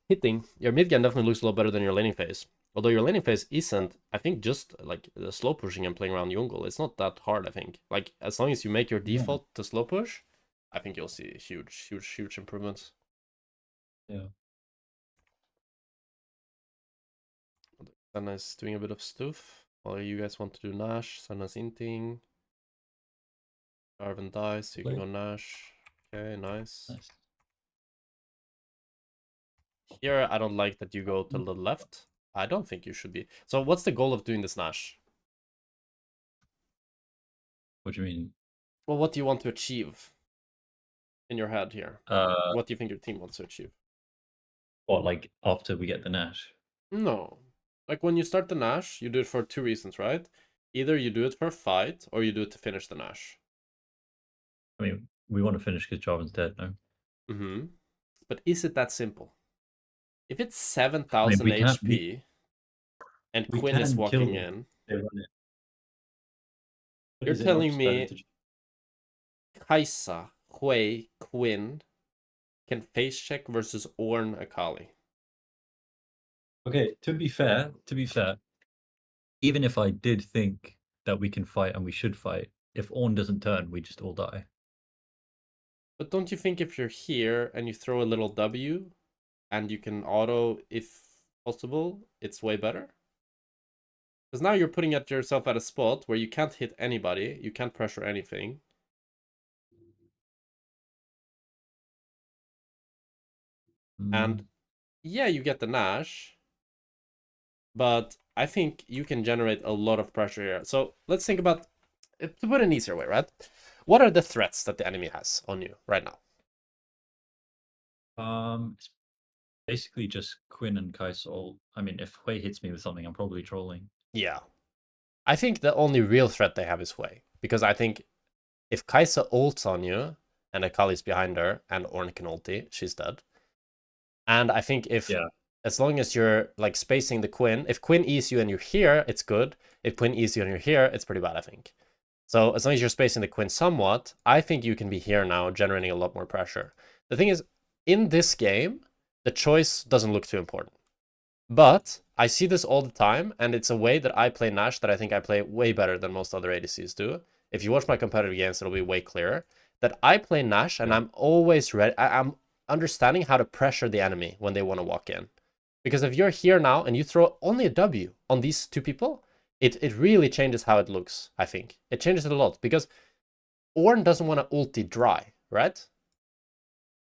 hitting. Your mid game definitely looks a lot better than your laning phase. Although your laning phase isn't, I think, just like the slow pushing and playing around jungle. It's not that hard, I think. Like, as long as you make your default to slow push, I think you'll see huge improvements. Yeah. Senna's doing a bit of stuff. While you guys want to do Nash, Senna's inting. Jarvan dies, so you can go Nash. Okay, nice. Here, I don't like that you go to the left. I don't think you should be. So what's the goal of doing this Nash? What do you mean? Well, what do you want to achieve in your head here? What do you think your team wants to achieve? What, like after we get the Nash? No. Like when you start the Nash, you do it for two reasons, right? Either you do it for a fight, or you do it to finish the Nash. I mean, we want to finish because Jarvan's dead, no? Mm-hmm. But is it that simple? If it's 7,000 HP, and Quinn is walking in, you're telling me Kaisa, Hui, Quinn can face check versus Ornn Akali. Okay, to be fair, even if I did think that we can fight and we should fight, if Ornn doesn't turn, we just all die. But don't you think if you're here and you throw a little W and you can auto if possible, it's way better? Because now you're putting yourself at a spot where you can't hit anybody, you can't pressure anything. And yeah, you get the Nash, but I think you can generate a lot of pressure here. So let's think about, to put it an easier way, right? What are the threats that the enemy has on you right now? It's basically just Quinn and Kaisol. I mean, if Hui hits me with something, I'm probably trolling. Yeah. I think the only real threat they have is Hui. Because I think if Kaisa ults on you, and Akali's behind her, and Ornn can ulti, she's dead. And I think if, as long as you're like spacing the Quinn, if Quinn E's you and you're here, it's good. If Quinn E's you and you're here, it's pretty bad, I think. So as long as you're spacing the Quinn somewhat, I think you can be here now, generating a lot more pressure. The thing is, in this game, the choice doesn't look too important. But I see this all the time, and it's a way that I play Nash that I think I play way better than most other ADCs do. If you watch my competitive games, it'll be way clearer. That I play Nash, and I'm always ready. I'm understanding how to pressure the enemy when they want to walk in. Because if you're here now and you throw only a W on these two people, it really changes how it looks, I think. It changes it a lot. Because Ornn doesn't want to ulti dry, right?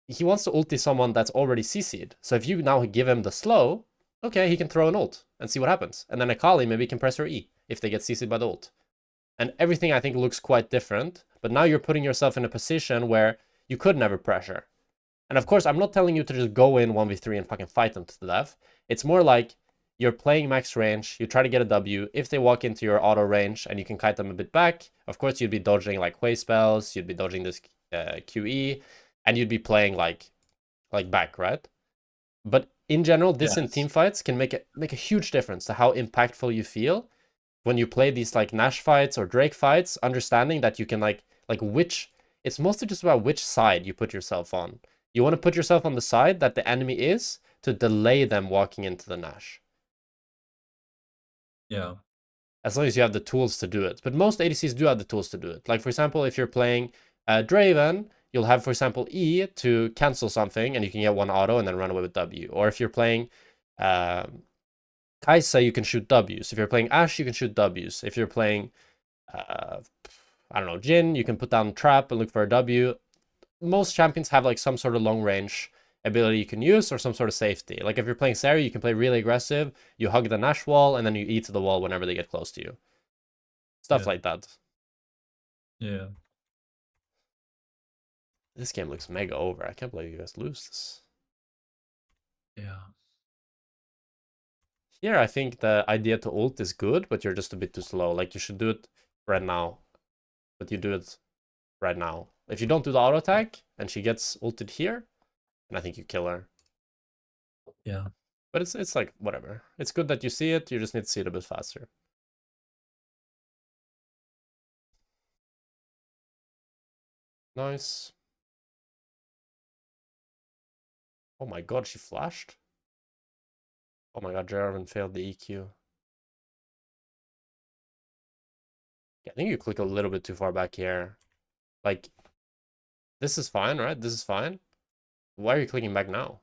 He wants to ulti someone that's already CC'd. So if you now give him the slow, okay, he can throw an ult and see what happens. And then Akali maybe can press her E if they get CC'd by the ult. And everything, I think, looks quite different. But now you're putting yourself in a position where you could never pressure. And of course, I'm not telling you to just go in 1v3 and fucking fight them to the death. It's more like you're playing max range, you try to get a W. If they walk into your auto range and you can kite them a bit back, of course, you'd be dodging like Hui spells, you'd be dodging this QE, and you'd be playing like back, right? But in general, this in team fights can make a huge difference to how impactful you feel when you play these like Nash fights or Drake fights, understanding that you can like which, it's mostly just about which side you put yourself on. You want to put yourself on the side that the enemy is to delay them walking into the Nash. Yeah. As long as you have the tools to do it. But most ADCs do have the tools to do it. Like, for example, if you're playing Draven, you'll have, for example, E to cancel something, and you can get one auto and then run away with W. Or if you're playing Kaisa, you can shoot Ws. If you're playing Ashe, you can shoot Ws. If you're playing, I I don't know, Jhin, you can put down trap and look for a W. Most champions have like some sort of long range ability you can use or some sort of safety. Like if you're playing Sari, you can play really aggressive, you hug the Nash wall, and then you eat the wall whenever they get close to you. Stuff like that. Yeah. This game looks mega over. I can't believe you guys lose this. Yeah. Here, I think the idea to ult is good, but you're just a bit too slow. Like, you should do it right now, but you do it right now. If you don't do the auto attack and she gets ulted here, then I think you kill her. Yeah. But it's like, whatever. It's good that you see it, you just need to see it a bit faster. Nice. Oh my god, she flashed? Oh my god, Jarvan failed the EQ. Yeah, I think you click a little bit too far back here. Like, this is fine, right? This is fine. Why are you clicking back now?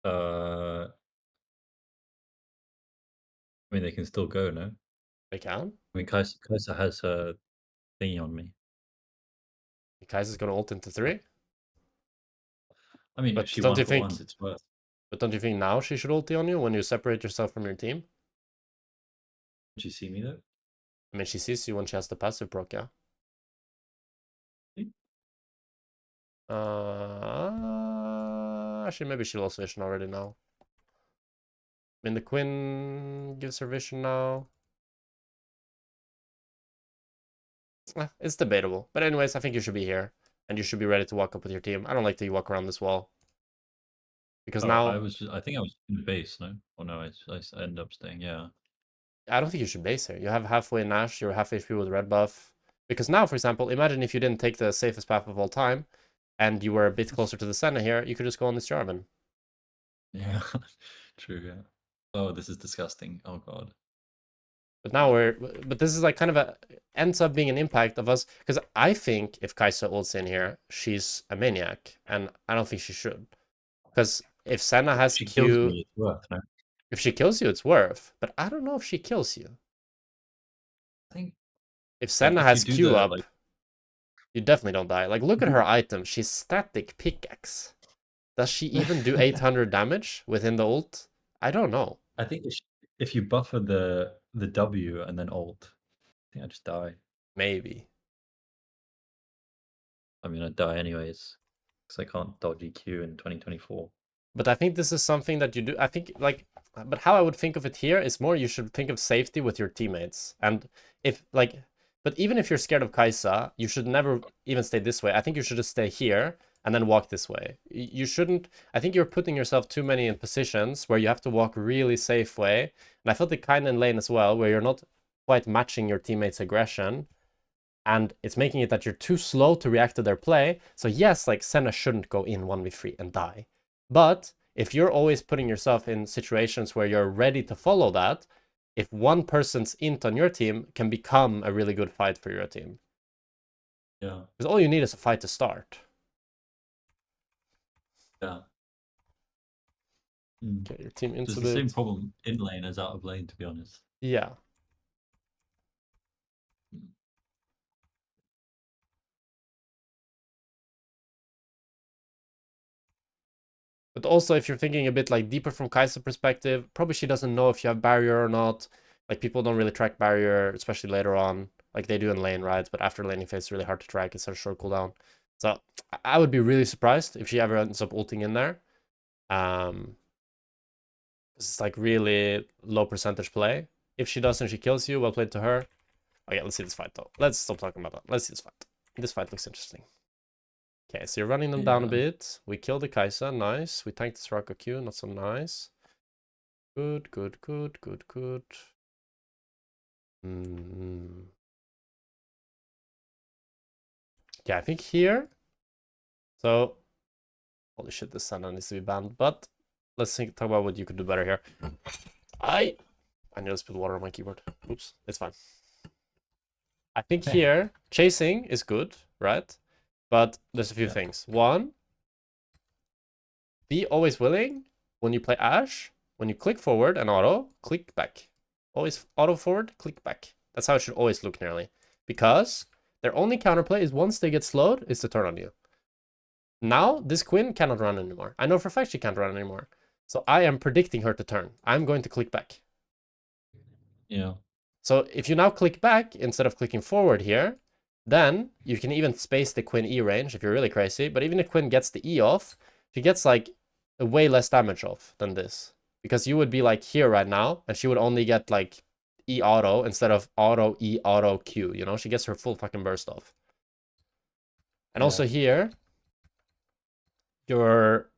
I mean, they can still go, no? They can? I mean, Kai'Sa has her thingy on me. Kai'Sa's gonna ult into 3? I mean, But if she don't won you for think... once, it's worth. But don't you think now she should ulti on you when you separate yourself from your team? Did you see me though? I mean, she sees you when she has the passive proc, yeah. Actually, maybe she lost vision already now. I mean, the Quinn gives her vision now. It's debatable. But anyways, I think you should be here. And you should be ready to walk up with your team. I don't like that you walk around this wall. Because now... I think I was in the base, no? Or no, I ended up staying, yeah. I don't think you should base here. You have halfway Nash, you're half HP with red buff. Because now, for example, imagine if you didn't take the safest path of all time, and you were a bit closer to the center here, you could just go on this Jarvan. Yeah, true, yeah. Oh, this is disgusting. Oh god. But now but this is like kind of ends up being an impact of us, because I think if Kai'Sa ults in here, she's a maniac, and I don't think she should. Because if Senna has She Q... kills me, it's worth, no? If she kills you, it's worth. But I don't know if she kills you. I think If Senna has Q up, like... you definitely don't die. Like, look at her item. She's static pickaxe. Does she even do 800 damage within the ult? I don't know. I think if you buffer the W and then ult, I think I just die. Maybe. I mean, I die anyways, because I can't dodge EQ in 2024. But I think this is something that you do. I think, like, but how I would think of it here is more you should think of safety with your teammates. And if, like, but even if you're scared of Kai'Sa, you should never even stay this way. I think you should just stay here and then walk this way. You shouldn't... I think you're putting yourself too many in positions where you have to walk really safe way. And I felt it kind of in lane as well, where you're not quite matching your teammates' aggression. And it's making it that you're too slow to react to their play. So yes, like, Senna shouldn't go in 1v3 and die. But if you're always putting yourself in situations where you're ready to follow that, if one person's int on your team can become a really good fight for your team. Yeah. Because all you need is a fight to start. Yeah. Get your team into It's the same problem in lane as out of lane, to be honest. Yeah. But also, if you're thinking a bit like deeper from Kai'Sa perspective, probably she doesn't know if you have barrier or not. Like, people don't really track barrier, especially later on. Like, they do in lane, right? But after laning phase, it's really hard to track. It's a short cooldown. So I would be really surprised if she ever ends up ulting in there. It's like really low percentage play. If she does and she kills you, well played to her. Oh yeah, let's see this fight though. Let's stop talking about that. Let's see this fight. This fight looks interesting. Okay, so you're running them down a bit. We killed the Kai'Sa, nice. We tanked the Soraka Q, not so nice. Good, good, good, good, good. Yeah, I think here. So, holy shit, this Senna needs to be banned. But let's talk about what you could do better here. I nearly spilled water on my keyboard. Oops, it's fine. I think here, chasing is good, right? But there's a few things. One, be always willing when you play Ashe, when you click forward and auto, click back. Always auto forward, click back. That's how it should always look nearly. Because their only counterplay is once they get slowed, is to turn on you. Now, this queen cannot run anymore. I know for a fact she can't run anymore. So I am predicting her to turn. I'm going to click back. Yeah. So if you now click back instead of clicking forward here, then you can even space the queen E range if you're really crazy. But even if queen gets the E off, she gets like a way less damage off than this. Because you would be like here right now, and she would only get like E auto instead of auto E auto Q. You know, she gets her full fucking burst off. And also here, your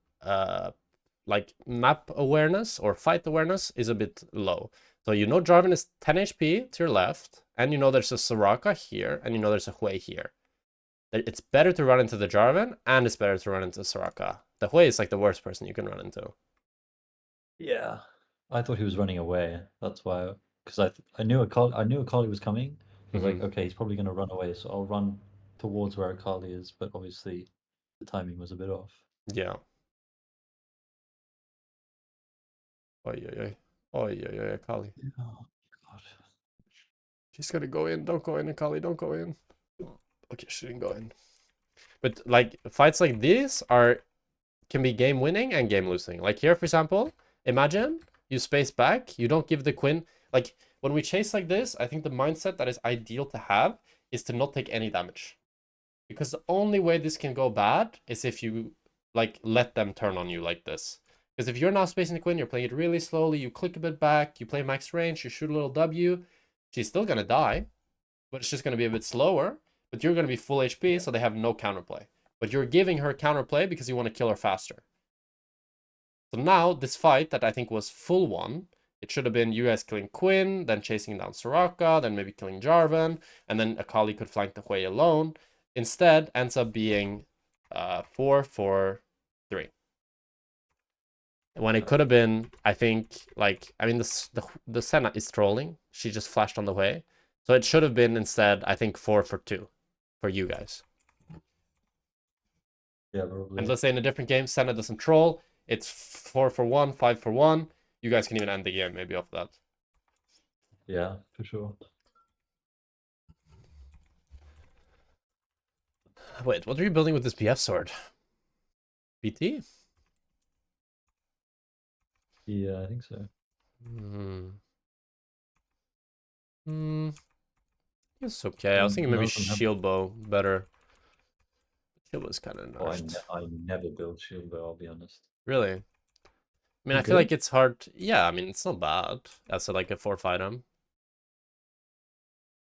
like map awareness or fight awareness is a bit low. So you know Jarvan is 10 HP to your left, and you know there's a Soraka here, and you know there's a Hui here. It's better to run into the Jarvan, and it's better to run into Soraka. The Hui is like the worst person you can run into. Yeah. I thought he was running away. That's why, because I knew Akali was coming. I was like, okay, he's probably going to run away, so I'll run towards where Akali is. But obviously, the timing was a bit off. Yeah. Oi, oi, oi. Oi, oi, oi, Akali. Oh, God. She's gonna go in. Don't go in, Akali. Don't go in. Okay, she didn't go in. But like fights like these can be game winning and game losing. Like here, for example, imagine you space back, you don't give the queen. Like when we chase like this, I think the mindset that is ideal to have is to not take any damage. Because the only way this can go bad is if you like let them turn on you like this. Because if you're now spacing the queen, you're playing it really slowly, you click a bit back, you play max range, you shoot a little W, she's still gonna die, but it's just gonna be a bit slower. But you're gonna be full HP, so they have no counterplay. But you're giving her counterplay because you want to kill her faster. So now, this fight that I think was full one, it should have been you guys killing Quinn, then chasing down Soraka, then maybe killing Jarvan, and then Akali could flank the Hui alone. Instead, ends up being 4-4-3. When it could have been, I think, like, I mean, the Senna is trolling. She just flashed on the Hui. So it should have been instead, I think, 4-4-2 for you guys. Yeah, probably. And let's say in a different game, Senna doesn't troll. It's 4-for-1, 5-for-1. You guys can even end the game maybe off that. Yeah, for sure. Wait, what are you building with this PF sword? BT? Yeah, I think so. It's okay. I was thinking maybe shield bow better. Shield bow is kind of nerfed. I never build shield bow, I'll be honest. Really? I mean, I feel like it's hard. Yeah, I mean, it's not bad as like a 4th item.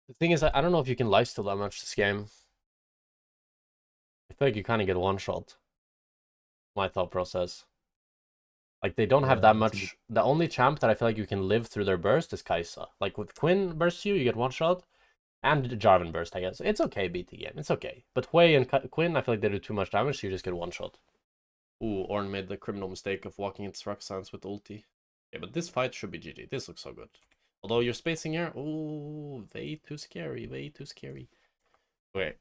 The thing is, I don't know if you can lifesteal that much this game. I feel like you kind of get one shot. My thought process. Like, they don't have that much. The only champ that I feel like you can live through their burst is Kai'Sa. Like, with Quinn bursts you get one shot. And Jarvan burst, I guess. It's okay, BT game. It's okay. But Hui and Quinn, I feel like they do too much damage, so you just get one shot. Ooh, Ornn made the criminal mistake of walking into Rock Science with ulti. Yeah, but this fight should be GG. This looks so good. Although you're spacing here, ooh, way too scary, way too scary. Wait.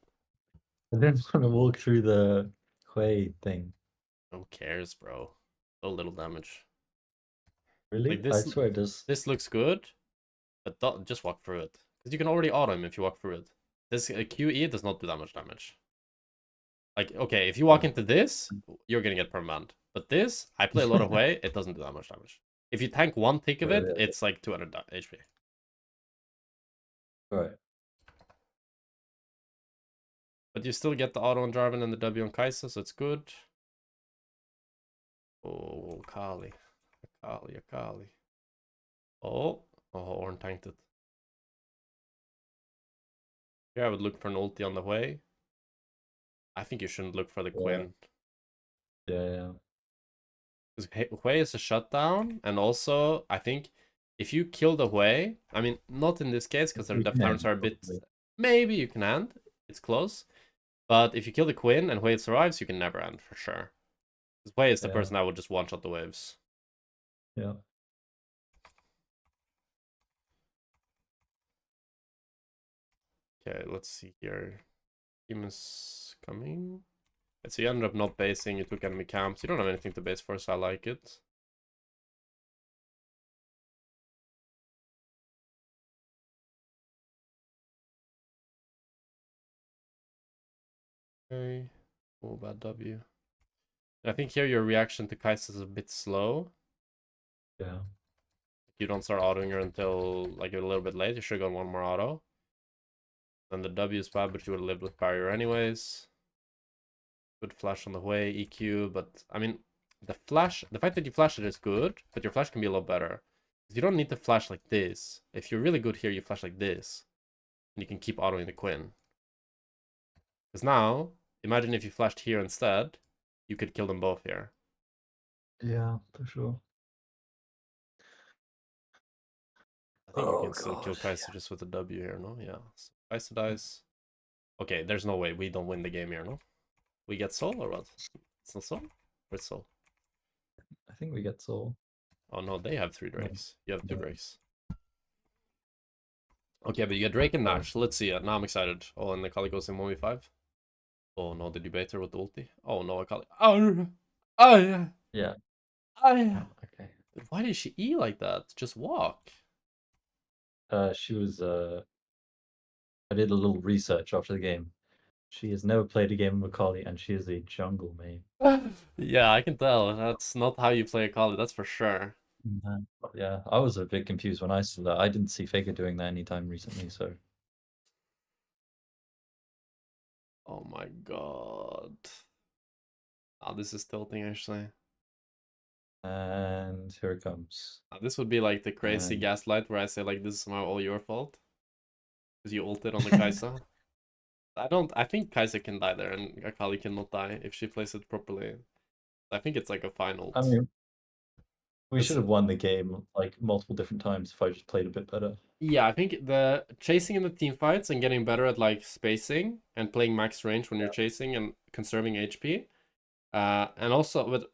I didn't want to walk through the Hui thing. Who cares, bro? So little damage. Really? Like this, I swear it does. This looks good, but don't, just walk through it. Because you can already auto him if you walk through it. This QE does not do that much damage. Like, okay, if you walk into this, you're gonna get permanent. But this, I play a lot of Hui, it doesn't do that much damage. If you tank one tick of it, it's like 200 HP. Right. But you still get the auto on Jarvan and the W on Kai'Sa, so it's good. Oh, Akali. Akali. Oh, Ornn tanked it. Here I would look for an ulti on the Hui. I think you shouldn't look for the Quinn. Yeah. Because Hui is a shutdown, and also, I think if you kill the Hui, I mean, not in this case, because their death turns are a bit... Maybe you can end. It's close. But if you kill the Quinn and Hui survives, you can never end, for sure. Because Hui is the person that will just one-shot the waves. Yeah. Okay, let's see here. Team is coming. So you ended up not basing, you took enemy camps. You don't have anything to base for, so I like it. Okay. Oh, bad W. I think here your reaction to Kai'Sa is a bit slow. Yeah. You don't start autoing her until like a little bit late. You should have gone one more auto. Then the W is bad, but you would have lived with barrier anyways. Good flash on the way, EQ, but I mean, the fact that you flash it is good, but your flash can be a lot better. You don't need to flash like this. If you're really good here, you flash like this, and you can keep autoing the Quinn. Because now, imagine if you flashed here instead, you could kill them both here. Yeah, for sure. I think you Oh can still kill god. Kai'Sa just with a W here, no? Yeah. So Kai'Sa dies. Okay, there's no way we don't win the game here, no? We get Soul or what? It's not Soul? Or it's Soul? I think we get Soul. Oh no, they have 3 Drakes. You have 2 No. Drakes. Okay, but you get Drake and Nash. Let's see it. Now I'm excited. Oh, and the Kali goes in 1v5. Oh no, did you bait her with the ulti? Oh no, I Kali. Oh yeah. Yeah. Oh yeah. Okay. Why did she E like that? Just walk. She was I did a little research after the game. She has never played a game of Macaulay, and she is a jungle main. Yeah, I can tell. That's not how you play a Kali, that's for sure. Yeah, I was a bit confused when I saw that. I didn't see Faker doing that anytime recently, so. Oh my god. Oh, this is tilting actually. And here it comes. This would be like the crazy And- gaslight where I say like this is somehow all your fault. Because you ulted on the Kai'Sa. I think Kai'Sa can die there and Akali cannot die if she plays it properly. I think it's like a fine ult. I mean, we It's- should have won the game like multiple different times if I just played a bit better. Yeah, I think the chasing in the team fights and getting better at like spacing and playing max range when you're chasing and conserving HP. And also, but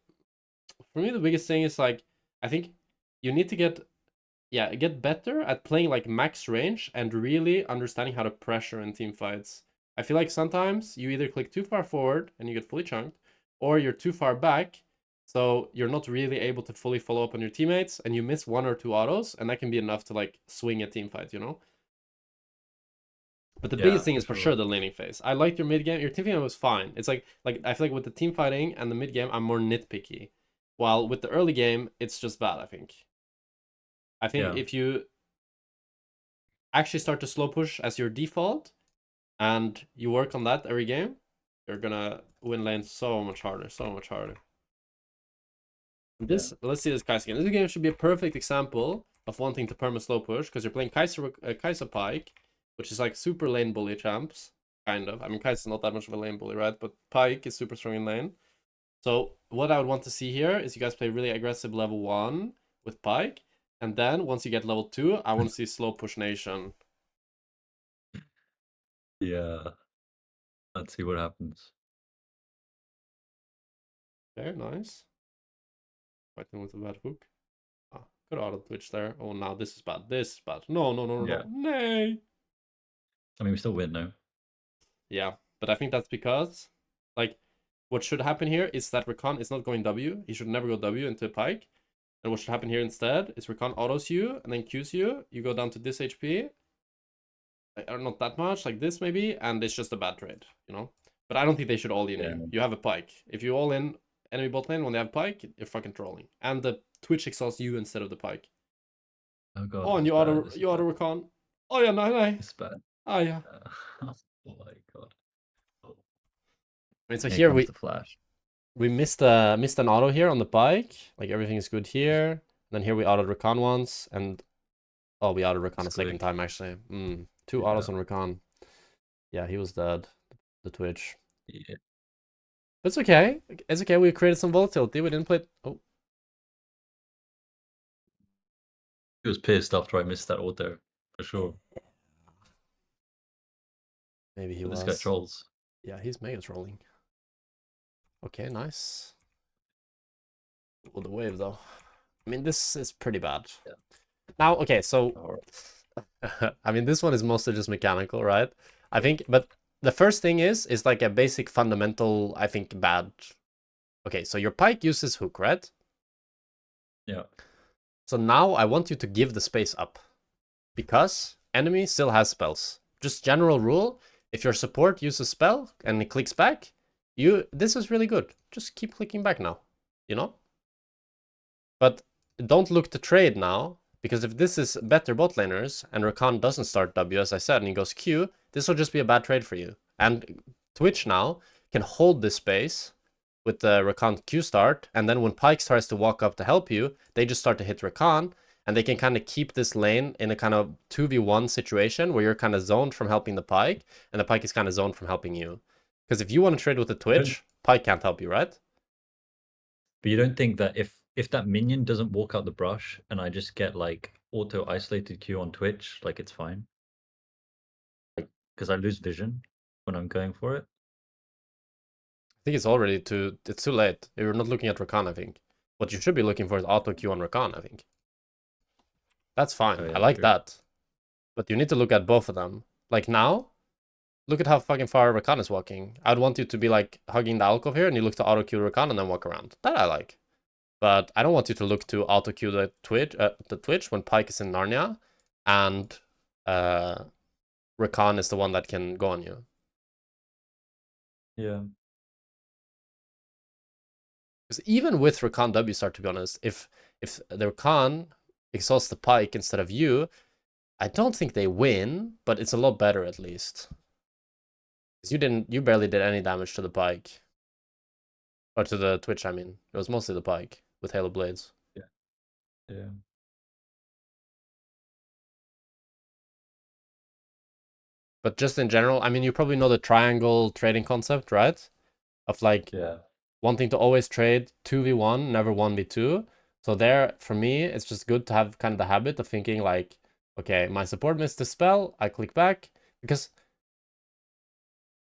for me, the biggest thing is like, I think you need to get better at playing like max range and really understanding how to pressure in team fights. I feel like sometimes you either click too far forward and you get fully chunked, or you're too far back, so you're not really able to fully follow up on your teammates, and you miss 1 or 2 autos, and that can be enough to like swing a team fight, you know? But the biggest thing is for sure the laning phase. I liked your mid game. Your team fighting was fine. It's like I feel like with the team fighting and the mid game, I'm more nitpicky. While with the early game, it's just bad, I think. I think if you actually start to slow push as your default and you work on that every game, you're gonna win lane so much harder, so much harder. Let's see this Kai'Sa game. This game should be a perfect example of wanting to perma slow push because you're playing Kai'Sa Pike, which is like super lane bully champs, kind of. I mean, Kai'Sa's not that much of a lane bully, right? But Pike is super strong in lane. So what I would want to see here is you guys play really aggressive level 1 with Pike, and then once you get level 2, I want to see slow push nation. Yeah. Let's see what happens. Okay, nice. Fighting with a bad hook. Ah, good auto twitch there. Oh, now this is bad. This is bad. No, no, no, no, Yeah. no. Nay. I mean, we still win, no? Yeah, but I think that's because, like, what should happen here is that Rakan is not going W. He should never go W into Pike. And what should happen here instead is Rakan autos you and then Qs you. You go down to this HP. Or not that much, like this maybe, and it's just a bad trade, you know? But I don't think they should all in you. You have a Pike. If you all in enemy bot lane when they have Pike, you're fucking trolling. And the Twitch exhausts you instead of the Pike. Oh god. Oh, and you auto Rakan. Oh yeah, no. It's bad. Oh yeah. Oh my god. I mean, so Here here comes the flash. we missed an auto here on the Pike. Like everything is good here. And then here we autoed Rakan once, and oh, we autoed Rakan a second time actually. 2 autos on Rakan. Yeah, he was dead. The Twitch. Yeah. It's okay. It's okay. We created some volatility. We didn't play. Oh, He was pissed after I missed that auto, for sure. maybe he But was. this guy trolls. Yeah, he's mega trolling. Okay, nice. Well, the wave though. I mean, this is pretty bad. Yeah. Now, okay, so Alright. I mean, this one is mostly just mechanical, right? I think, but the first thing is like a basic fundamental, I think, bad. Okay, so your Pike uses hook, right? Yeah. So now I want you to give the space up. Because enemy still has spells. Just general rule, If your support uses spell and it clicks back, this is really good. Just keep clicking back now, you know? But don't look to trade now, because if this is better bot laners and Rakan doesn't start W, as I said, and he goes Q, this will just be a bad trade for you. And Twitch now can hold this space with the Rakan Q start, and then when Pyke tries to walk up to help you, they just start to hit Rakan, and they can kind of keep this lane in a kind of 2v1 situation where you're kind of zoned from helping the Pyke, and the Pyke is kind of zoned from helping you. Because if you want to trade with the Twitch, Pyke can't help you, right? But you don't think that if that minion doesn't walk out the brush and I just get like auto isolated Q on Twitch, like it's fine? Like, because I lose vision when I'm going for it. I think it's too late. You're not looking at Rakan, I think. What you should be looking for is auto Q on Rakan, I think. That's fine. Oh, yeah, I like true. that. But you need to look at both of them. Like now, look at how fucking far Rakan is walking. I'd want you to be like hugging the alcove here and you look to auto Q Rakan and then walk around. That I like. But I don't want you to look to auto Q the Twitch when Pyke is in Narnia and Rakan is the one that can go on you. Yeah. Because even with Rakan W start, to be honest, if the Rakan exhausts the Pyke instead of you, I don't think they win, but it's a lot better at least. Because you barely did any damage to the Pyke. Or to the Twitch, I mean. It was mostly the Pyke with Halo Blades. Yeah. Yeah. But just in general, I mean, you probably know the triangle trading concept, right? Of like wanting to always trade 2v1, never 1v2. So there, for me, it's just good to have kind of the habit of thinking like, okay, my support missed the spell, I click back. Because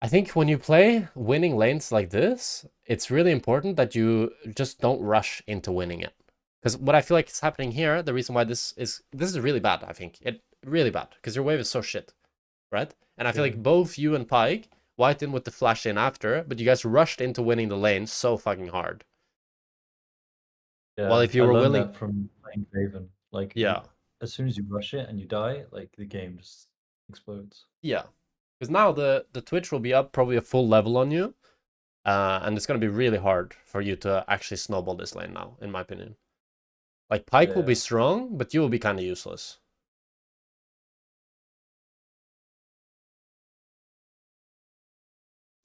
I think when you play winning lanes like this, it's really important that you just don't rush into winning it. Because what I feel like is happening here, the reason why this is really bad, I think. Really bad, because your wave is so shit, right? And I feel like both you and Pyke wiped in with the flash in after, but you guys rushed into winning the lane so fucking hard. Yeah, Well, if you were willing, that from playing Draven, like as soon as you rush it and you die, like the game just explodes. Yeah, because now the Twitch will be up probably a full level on you, and it's gonna be really hard for you to actually snowball this lane now, in my opinion. Like Pyke will be strong, but you will be kind of useless.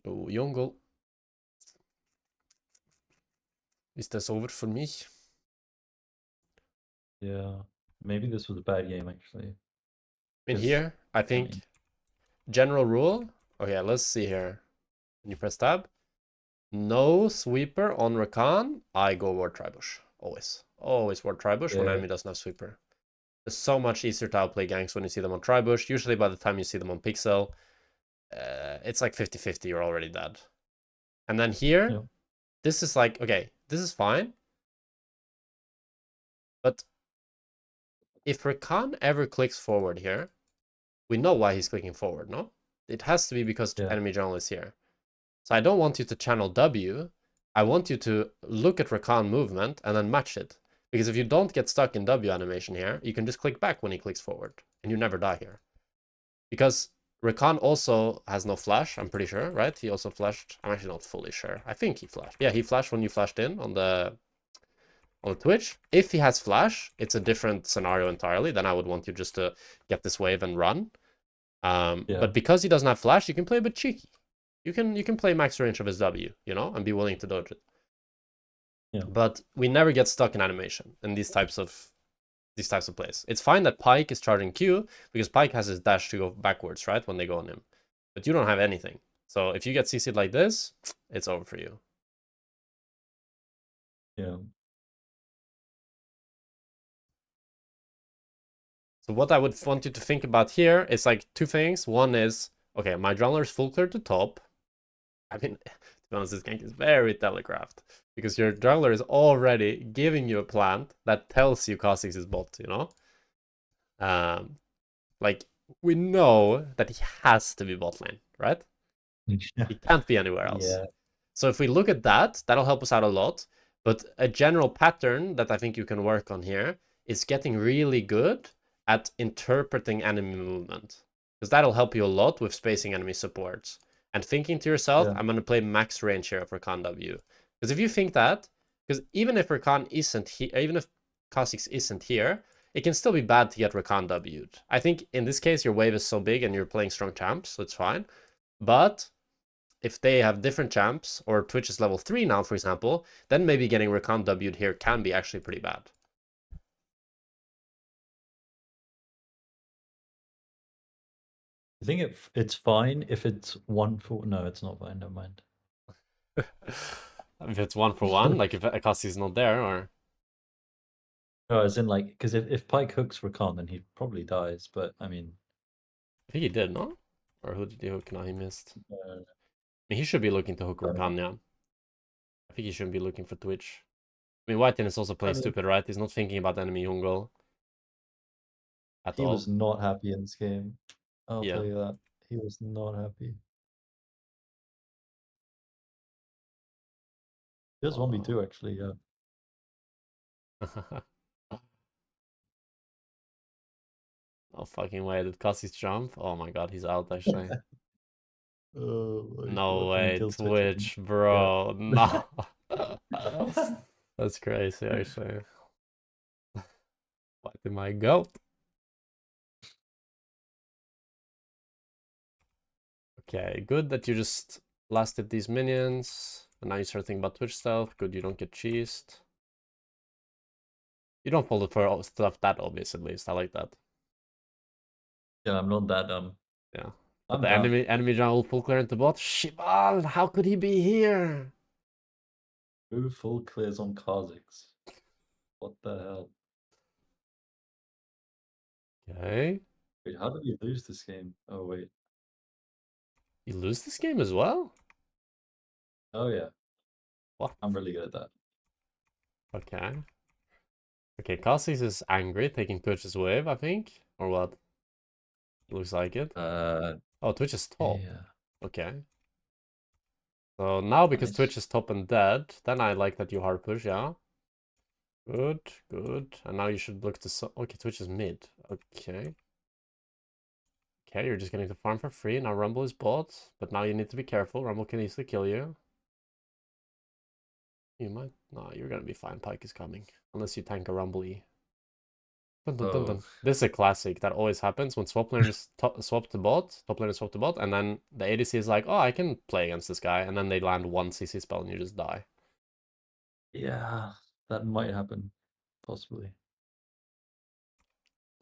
Oh, jungle. Ist das over for me? Yeah, maybe this was a bad game actually. In here, I think general rule. Okay, let's see here. When you press tab, no sweeper on Rakan. I go Ward Tribush. Always. Always Ward Tribush when enemy doesn't have sweeper. It's so much easier to outplay ganks when you see them on Tribush. Usually by the time you see them on Pixel, it's like 50-50, you're already dead. And then here, this is like, okay, this is fine. But if Rakan ever clicks forward here, we know why he's clicking forward, no? It has to be because enemy jungle is here. So I don't want you to channel W. I want you to look at Rakan movement and then match it. Because if you don't get stuck in W animation here, you can just click back when he clicks forward. And you never die here. Because Rakan also has no flash, I'm pretty sure, right? He also flashed. I'm actually not fully sure. I think he flashed. Yeah, he flashed when you flashed in on the Twitch. If he has flash, it's a different scenario entirely. Then I would want you just to get this wave and run. But because he doesn't have flash, you can play a bit cheeky. You can play max range of his W, you know, and be willing to dodge it. Yeah. But we never get stuck in animation in these types of plays. It's fine that Pyke is charging Q because Pyke has his dash to go backwards, right, when they go on him. But you don't have anything. So if you get CC'd like this, it's over for you. Yeah. So what I would want you to think about here is like two things. One is, okay, my jungler is full clear to top. I mean, to be honest, this gank is very telegraphed because your jungler is already giving you a plant that tells you Kha'Zix is bot, you know? Like, we know that he has to be bot lane, right? He can't be anywhere else. Yeah. So if we look at that, that'll help us out a lot. But a general pattern that I think you can work on here is getting really good at interpreting enemy movement. because that'll help you a lot with spacing enemy supports. And thinking to yourself, Yeah. I'm going to play max range here of Rakan W. Because if you think that, because even if Rakan isn't here, even if Kha'Zix isn't here, it can still be bad to get Rakan W'd. I think in this case, your wave is so big and you're playing strong champs, so it's fine. But if they have different champs, or Twitch is level 3 now, for example, then maybe getting Rakan W'd here can be actually pretty bad. I think it's fine if it's 1-for. No, it's not fine. Never mind. If it's 1-for-1, like if Akasi's not there, or... No, as in like, because if Pike hooks Rakan, then he probably dies. But I mean, I think he did, no? Or who did he hook? No, he missed. uh, I mean, he should be looking to hook I don't know. Rakan, yeah. I think he shouldn't be looking for Twitch. I mean, Whiten is also playing mean- stupid, right? He's not thinking about enemy jungle at he all. was not happy in this game. I'll Yeah. tell you that. He was not happy. He has 1v2 actually, yeah. No fucking way. Did Cassis jump? Oh my god, he's out actually. Oh my No god. And he way, kills Twitch. Twitch, bro. No. That's crazy, actually. What am I go? Okay, good that you just lasted these minions. And now you start thinking about Twitch stealth. Good, you don't get cheesed. You don't pull it for stuff that obvious, at least. I like that. Yeah, I'm not that dumb. Yeah. But I'm the down. enemy jungle full clear into bot. Shival, how could he be here? Who full clears on Kha'Zix? What the hell? Okay. Wait, how did you lose this game? Oh wait. You lose this game as well? Oh yeah. What? I'm really good at that. Okay. Okay, Kha'Zix is angry, taking Twitch's wave, I think. Or what? Looks like it. Oh, Twitch is top. Yeah. Okay. So now because Nice. Twitch is top and dead, then I like that you hard push, yeah. Good, good. And now you should look to... Okay, Twitch is mid. Okay. Okay, you're just getting to farm for free. Now Rumble is bot, but now you need to be careful. Rumble can easily kill you. You might... No, you're gonna be fine. Pike is coming. Unless you tank a Rumble E. Dun, dun, dun, dun. This is a classic that always happens when swap lane is swapped to bot, top lane is swapped to bot, and then the ADC is like, oh, I can play against this guy, and then they land one CC spell and you just die. Yeah, that might happen. Possibly.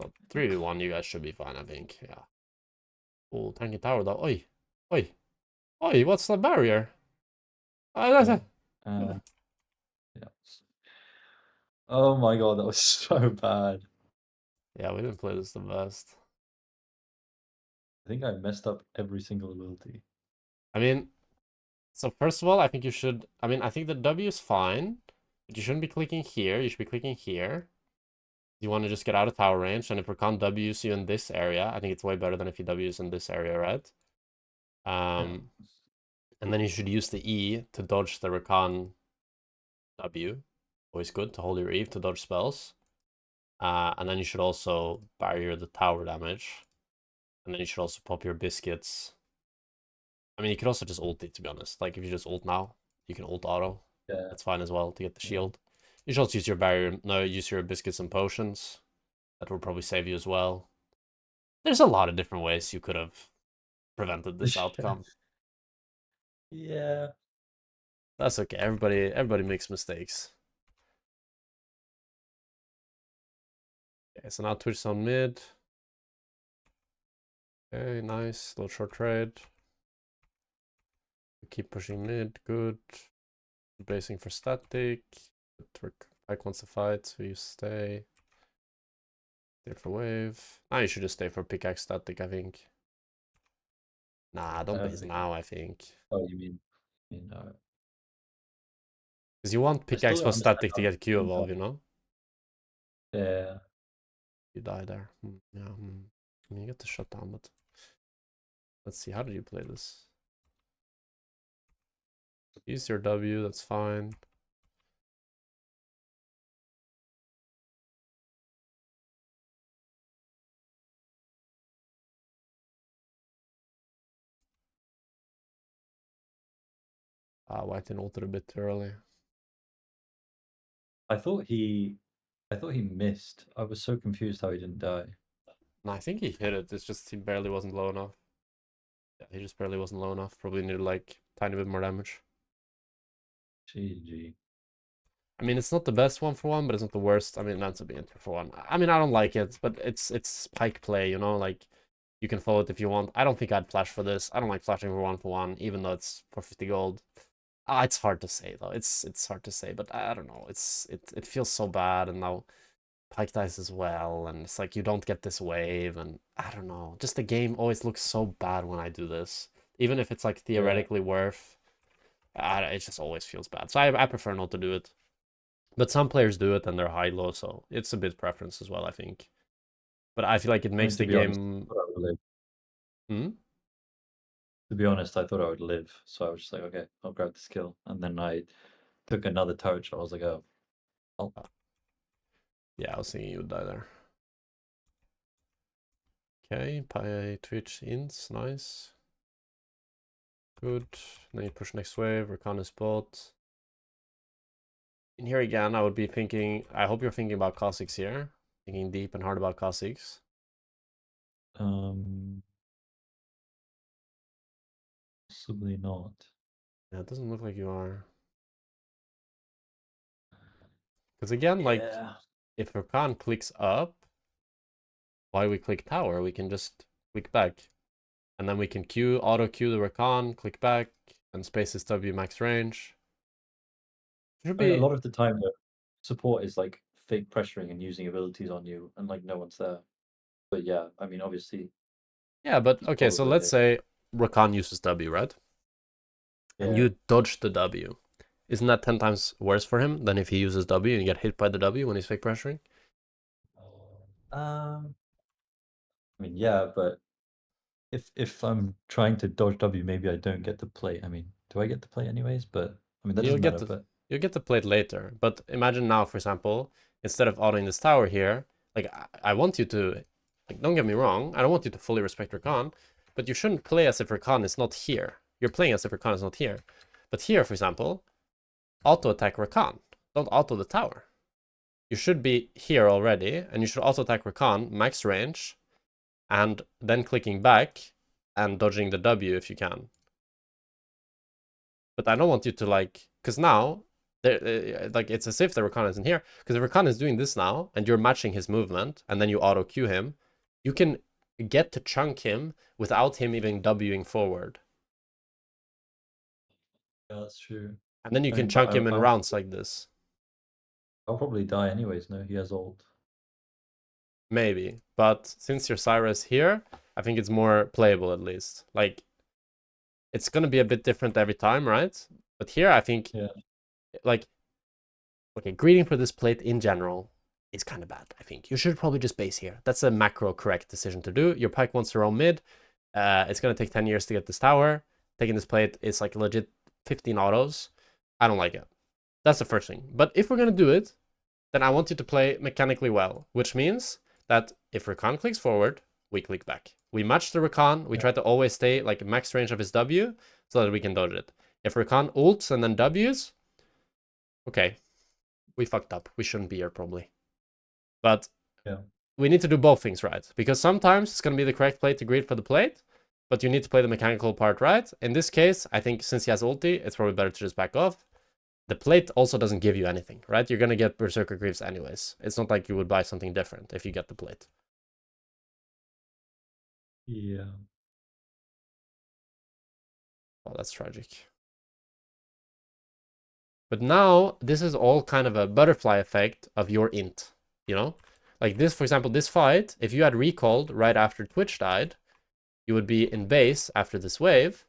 So 3v1, you guys should be fine, I think. Yeah. Oh, tanky tower though. Oi. Oi. Oi, what's the barrier? Yeah. Oh my god, that was so bad. Yeah, we didn't play this the best. I think I messed up every single ability. I mean, so first of all, I think you should... I mean, I think the W is fine, but you shouldn't be clicking here. You should be clicking here. You want to just get out of tower range, and if Rakan W's you in this area, I think it's way better than if he W's in this area, right? And then you should use the E to dodge the Rakan W. Always good to hold your Eve to dodge spells. And then you should also barrier the tower damage. And then you should also pop your biscuits. I mean, you could also just ult it, to be honest. Like, if you just ult now, you can ult auto. Yeah. That's fine as well to get the shield. You should also use your barrier. No, use your biscuits and potions. That will probably save you as well. There's a lot of different ways you could have prevented this outcome. Yeah. That's okay. Everybody makes mistakes. Okay, so now Twitch on mid. Okay, nice. Little short trade. Keep pushing mid. Good. Bracing for static. Pike wants to fight, so you stay. Stay for wave. Now you should just stay for pickaxe static, I think. Nah, don't base now, I think. Oh, you mean Because you want I still pickaxe don't for understand static to how get Q evolve, you know? Yeah. You die there. Yeah. I mean, you get the shutdown, but... Let's see, how did you play this? Use your W, that's fine. White didn't ult it a bit too early. I thought he missed. I was so confused how he didn't die. No, I think he hit it. It's just he barely wasn't low enough. Yeah, he just barely wasn't low enough. Probably needed like tiny bit more damage. GG. I mean, it's not the best 1-for-1, but it's not the worst. I mean, meant to be 2-for-1. I mean, I don't like it, but it's pike play, you know? Like, you can follow it if you want. I don't think I'd flash for this. I don't like flashing for 1-for-1, even though it's for 50 gold. It's hard to say, though. It's hard to say, but I don't know. It feels so bad, and now pike dies as well, and it's like you don't get this wave, and I don't know. Just the game always looks so bad when I do this. Even if it's, like, theoretically worth, it just always feels bad. So I prefer not to do it. But some players do it and they're high-low, so it's a bit preference as well, I think. But I feel like it makes the to be honest, game... I thought I would live. Hmm? To be honest, I thought I would live, so I was just like, okay, I'll grab the skill, and then I took another turret shot. I was like, oh, Yeah, I was thinking you would die there. Okay, Pi Twitch ins, nice. Good. Then you push next wave, Rakan is bot. In here again, I would be thinking... I hope you're thinking about Kha'Zix here. Thinking deep and hard about Kha'Zix. possibly not. Yeah, it doesn't look like you are. Because again, like, if Rakan clicks up, while we click tower, we can just click back. And then we can auto queue the Rakan, click back, and space this W max range. Should I mean, a be... lot of the time, the support is like fake pressuring and using abilities on you, and like no one's there. But yeah, I mean, obviously, Yeah, but it's okay, so probably let's say Rakan uses W, right? And yeah. you dodge the W. Isn't that 10 times worse for him than if he uses W and you get hit by the W when he's fake pressuring? I mean, yeah, but if I'm trying to dodge W, maybe I don't get the play. I mean, do I get the play anyways? But I mean, that You'll doesn't get matter. the But you'll get the plate later. But imagine now, for example, instead of autoing this tower here, like I want you to, like, don't get me wrong, I don't want you to fully respect Rakan, but you shouldn't play as if Rakan is not here. You're playing as if Rakan is not here. But here, for example, auto attack Rakan. Don't auto the tower. You should be here already, and you should auto attack Rakan, max range, and then clicking back and dodging the W if you can. But I don't want you to, like, because now, like, it's as if the Rakan isn't here. Because if Rakan is doing this now, and you're matching his movement, and then you auto queue him, you can get to chunk him without him even Wing forward. yeah, that's true. And then you I can mean, chunk him in rounds like this. I'll probably die anyways. No, he has ult. Maybe. But since your Syra is here, I think it's more playable at least. Like, it's going to be a bit different every time, right? But here, I think, like, okay, greeting for this plate in general is kind of bad, I think. You should probably just base here. That's a macro correct decision to do. Your pike wants to roam mid. It's going to take 10 years to get this tower. Taking this plate is like legit 15 autos. I don't like it. That's the first thing. But if we're going to do it, then I want you to play mechanically well, which means that if Rakan clicks forward, we click back. We match the Rakan. We try to always stay like max range of his W so that we can dodge it. If Rakan ults and then Ws, okay, we fucked up. We shouldn't be here probably. But we need to do both things right, because sometimes it's going to be the correct play to greet for the plate, but you need to play the mechanical part right. In this case, I think since he has ulti, it's probably better to just back off. The plate also doesn't give you anything, right? You're going to get Berserker Greaves anyways. It's not like you would buy something different if you get the plate. Yeah. Oh, that's tragic. But now, this is all kind of a butterfly effect of your int, you know? Like this, for example, this fight, if you had recalled right after Twitch died, you would be in base after this wave,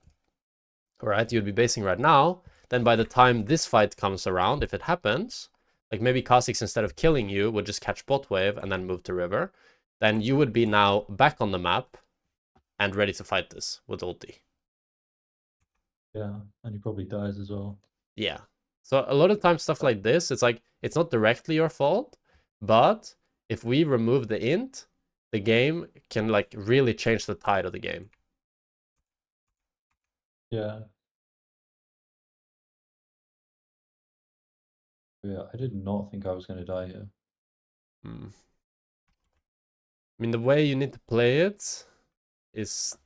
alright? You'd be basing right now. Then by the time this fight comes around, if it happens, like maybe Kha'Zix, instead of killing you, would just catch bot wave and then move to river. Then you would be now back on the map and ready to fight this with ulti. Yeah, and he probably dies as well. Yeah. So a lot of times stuff like this, it's like, it's not directly your fault, but if we remove the int, the game can like really change the tide of the game. Yeah. Yeah, I did not think I was going to die here. I mean, the way you need to play it is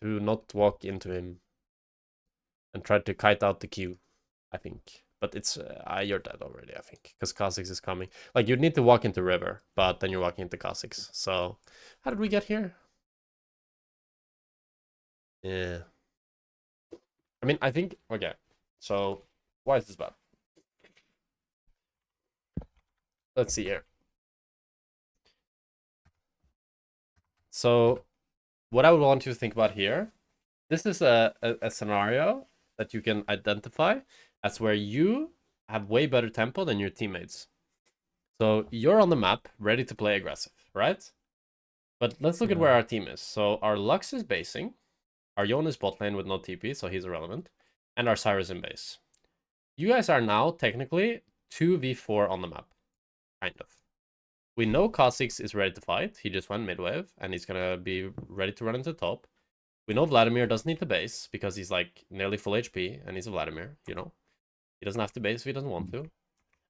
to not walk into him and try to kite out the Q, I think. But it's you're dead already, I think, because Kha'Zix is coming. Like, you'd need to walk into river, but then you're walking into Kha'Zix. So, how did we get here? Yeah. I mean, I think, okay. So, why is this bad? Let's see here. So, what I would want you to think about here, this is a scenario that you can identify as where you have way better tempo than your teammates. So you're on the map, ready to play aggressive, right? But let's look at where our team is. So our Lux is basing, our Yone is bot lane with no TP, so he's irrelevant, and our Cyrus in base. You guys are now technically 2v4 on the map, kind of. We know Kha'Zix is ready to fight. He just went mid-wave, and he's gonna be ready to run into top. We know Vladimir doesn't need to base, because he's like nearly full HP, and he's a Vladimir, you know? He doesn't have to base if he doesn't want to.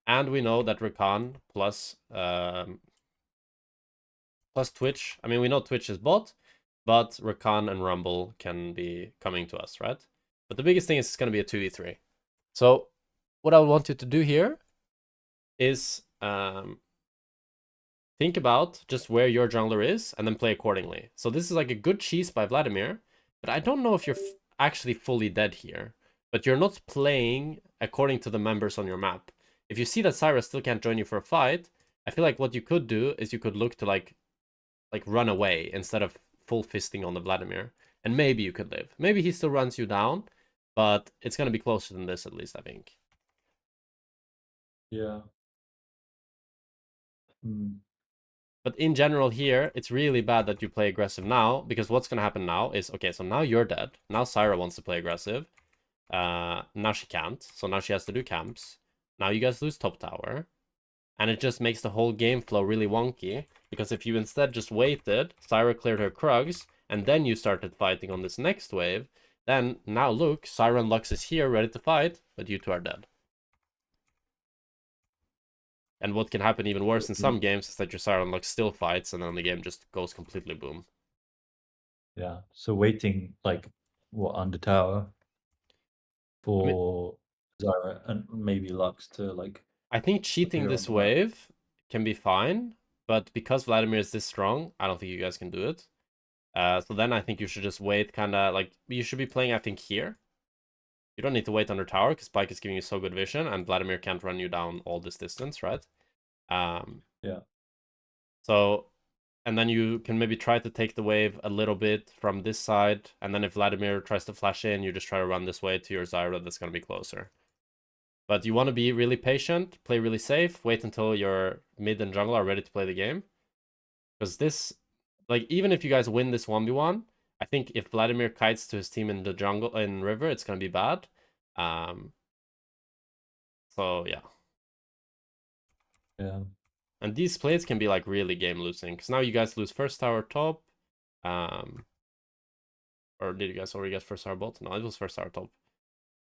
And we know that Rakan plus Twitch. I mean, we know Twitch is bot, but Rakan and Rumble can be coming to us, right? But the biggest thing is it's going to be a 2v3. So what I would want you to do here is think about just where your jungler is and then play accordingly. So this is like a good cheese by Vladimir, but I don't know if you're actually fully dead here. But you're not playing according to the members on your map. If you see that Cyrus still can't join you for a fight, I feel like what you could do is you could look to like run away instead of full fisting on the Vladimir. And maybe you could live. Maybe he still runs you down, but it's going to be closer than this at least, I think. Yeah. But in general here, it's really bad that you play aggressive now, because what's going to happen now is, okay, so now you're dead. Now Syra wants to play aggressive. Now she can't, so now she has to do camps. Now you guys lose top tower. And it just makes the whole game flow really wonky, because if you instead just waited, Syra cleared her Krugs, and then you started fighting on this next wave, then now look, Syra and Lux is here ready to fight, but you two are dead. And what can happen even worse in some games is that your Syra and Lux still fights, and then the game just goes completely boom. Yeah. So waiting like what under tower for Zyra and maybe Lux to like. I think cheating this wave can be fine, but because Vladimir is this strong, I don't think you guys can do it. So then I think you should just wait, kind of like you should be playing, I think, here. You don't need to wait under tower because Spike is giving you so good vision, and Vladimir can't run you down all this distance, right? Yeah. So, and then you can maybe try to take the wave a little bit from this side, and then if Vladimir tries to flash in, you just try to run this way to your Zyra that's going to be closer. But you want to be really patient, play really safe, wait until your mid and jungle are ready to play the game. Because this, like, even if you guys win this 1v1, I think if Vladimir kites to his team in the jungle, in river, it's going to be bad. So, yeah. Yeah. And these plays can be, like, really game-losing. Because now you guys lose first tower top. Or did you guys already get first tower bot? No, it was first tower top.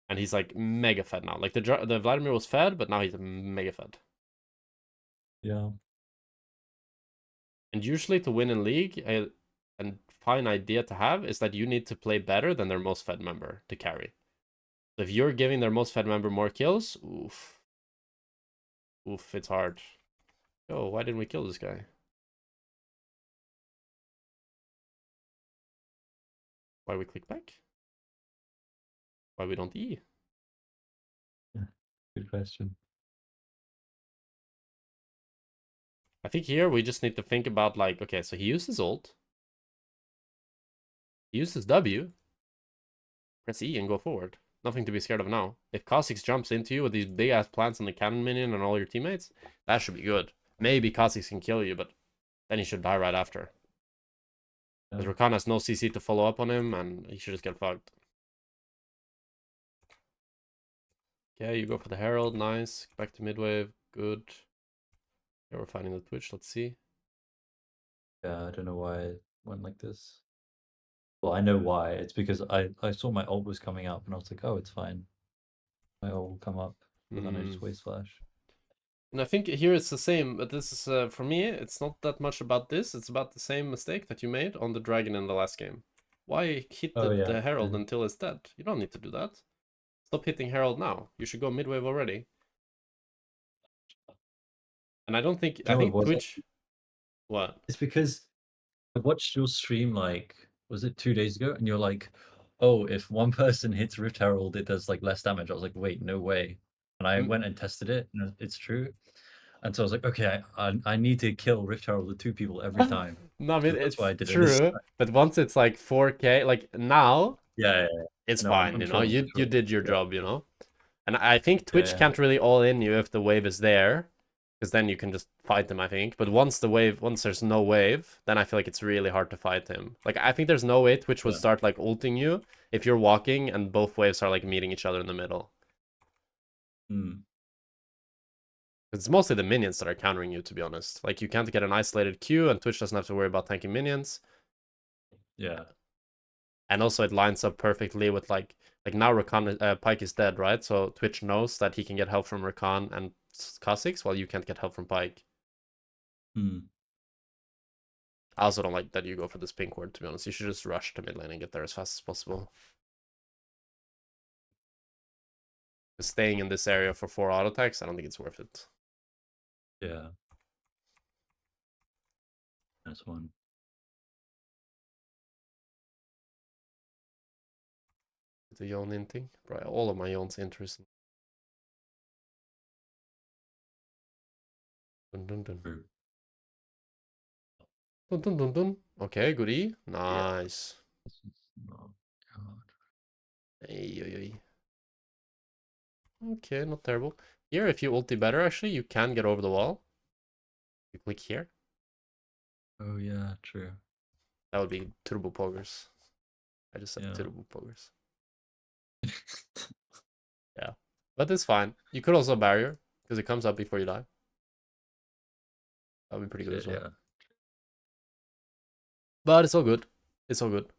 And he's, like, mega fed now. Like, the Vladimir was fed, but now he's mega fed. Yeah. And usually to win in league, a fine idea to have is that you need to play better than their most fed member to carry. So if you're giving their most fed member more kills, oof. Oof, it's hard. Oh, why didn't we kill this guy? Why we click back? Why we don't E? Good question. I think here we just need to think about, like, okay, so he used his ult. He used his W. Press E and go forward. Nothing to be scared of now. If Kha'Zix jumps into you with these big ass plants and the cannon minion and all your teammates, that should be good. Maybe Kha'Zix can kill you, but then he should die right after. Because Rakan has no CC to follow up on him, and he should just get fucked. Okay, you go for the Herald, nice. Back to midwave, good. Yeah, we're finding the Twitch, let's see. Yeah, I don't know why it went like this. Well, I know why. It's because I saw my ult was coming up and I was like, oh, it's fine. My ult will come up, but then I just waste flash. And I think here it's the same, but this is, for me, it's not that much about this. It's about the same mistake that you made on the dragon in the last game. Why hit Oh yeah. the herald until it's dead? You don't need to do that. Stop hitting herald now. You should go midwave already. And I don't think, You know what it was? Twitch... What? It's because I watched your stream like, was it 2 days ago? And you're like, oh, if one person hits Rift Herald, it does like less damage. I was like, wait, no way. And I Mm. went and tested it, and it's true. And so I was like, okay, I need to kill Rift Herald with 2 people every time. No, I mean, So that's it's why I did it this true, time. but once it's like 4K, like now, Yeah. it's No, fine, I'm you know? trolling, You did your Yeah. job, you know? And I think Twitch Yeah. can't really all in you if the wave is there, because then you can just fight them, I think. But once there's no wave, then I feel like it's really hard to fight him. Like, I think there's no way Twitch would Yeah. start like ulting you if you're walking and both waves are like meeting each other in the middle. Hmm. It's mostly the minions that are countering you, to be honest. Like, you can't get an isolated Q, and Twitch doesn't have to worry about tanking minions. Yeah. And also it lines up perfectly with like now Rakan Pyke is dead, right? So Twitch knows that he can get help from Rakan and Kha'Zix while you can't get help from Pyke. Hmm. I also don't like that you go for this pink ward, to be honest. You should just rush to mid lane and get there as fast as possible. Staying in this area for 4 auto attacks, I don't think it's worth it. Yeah. That's one. The Yon inting. Bro, all of my Yon's interesting. Dun dun dun. True. Dun dun dun dun. Okay, goodie. Nice. Oh, God. Ay. Okay, not terrible. Here, if you ulti better, actually, you can get over the wall. You click here. Oh yeah, true. That would be turbo poggers. I just said Yeah. turbo poggers. Yeah. But it's fine. You could also barrier, because it comes up before you die. That would be pretty good as well. Yeah. But it's all good. It's all good.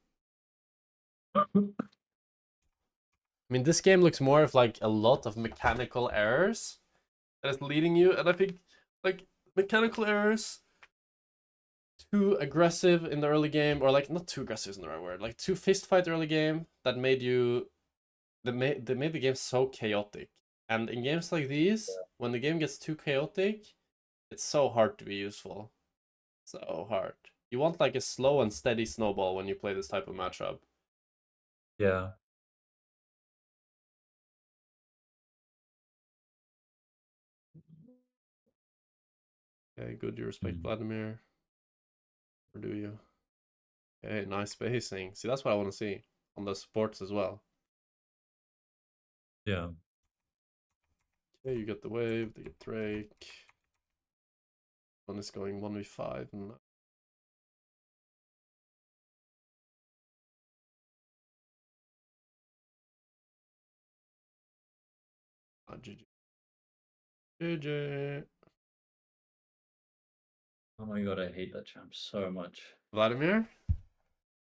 I mean, this game looks more of like a lot of mechanical errors that is leading you. And I think, like, mechanical errors, too aggressive in the early game, or like, not too aggressive isn't the right word, like too fist fight early game that made you, they made the game so chaotic. And in games like these, when the game gets too chaotic, it's so hard to be useful. So hard. You want like a slow and steady snowball when you play this type of matchup. Yeah. Okay, good, you respect Vladimir. Or do you? Okay, nice spacing. See, that's what I want to see on the sports as well. Yeah. Okay, you get the wave, they get Drake. One is going 1v5 and GG. GG. Oh my god, I hate that champ so much. Vladimir?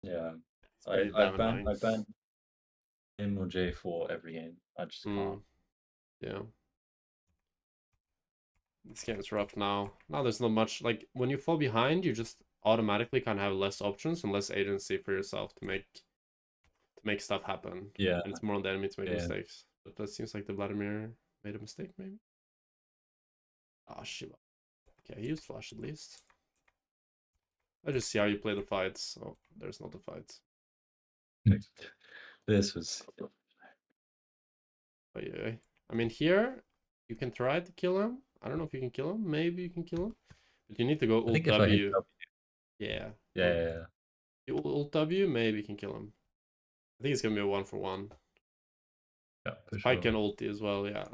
Yeah. It's pretty I damn ban annoying. him or J4 every game. I just can't. Yeah. This game is rough now. Now there's not much, like, when you fall behind, you just automatically kind of have less options and less agency for yourself to make stuff happen. Yeah. And it's more on the enemy to make Yeah. mistakes. But that seems like the Vladimir made a mistake, maybe? Ah, Shiva. Okay, he used flash at least. I just see how you play the fights. Oh, there's not a fight. This was... Oh, yeah. I mean, here, you can try to kill him. I don't know if you can kill him. Maybe you can kill him. But you need to go I ult think if I hit W. W. Yeah. Yeah. You ult W, maybe you can kill him. I think it's going to be a 1-for-1. Yeah, for Pyke sure. and ulti as well, yeah.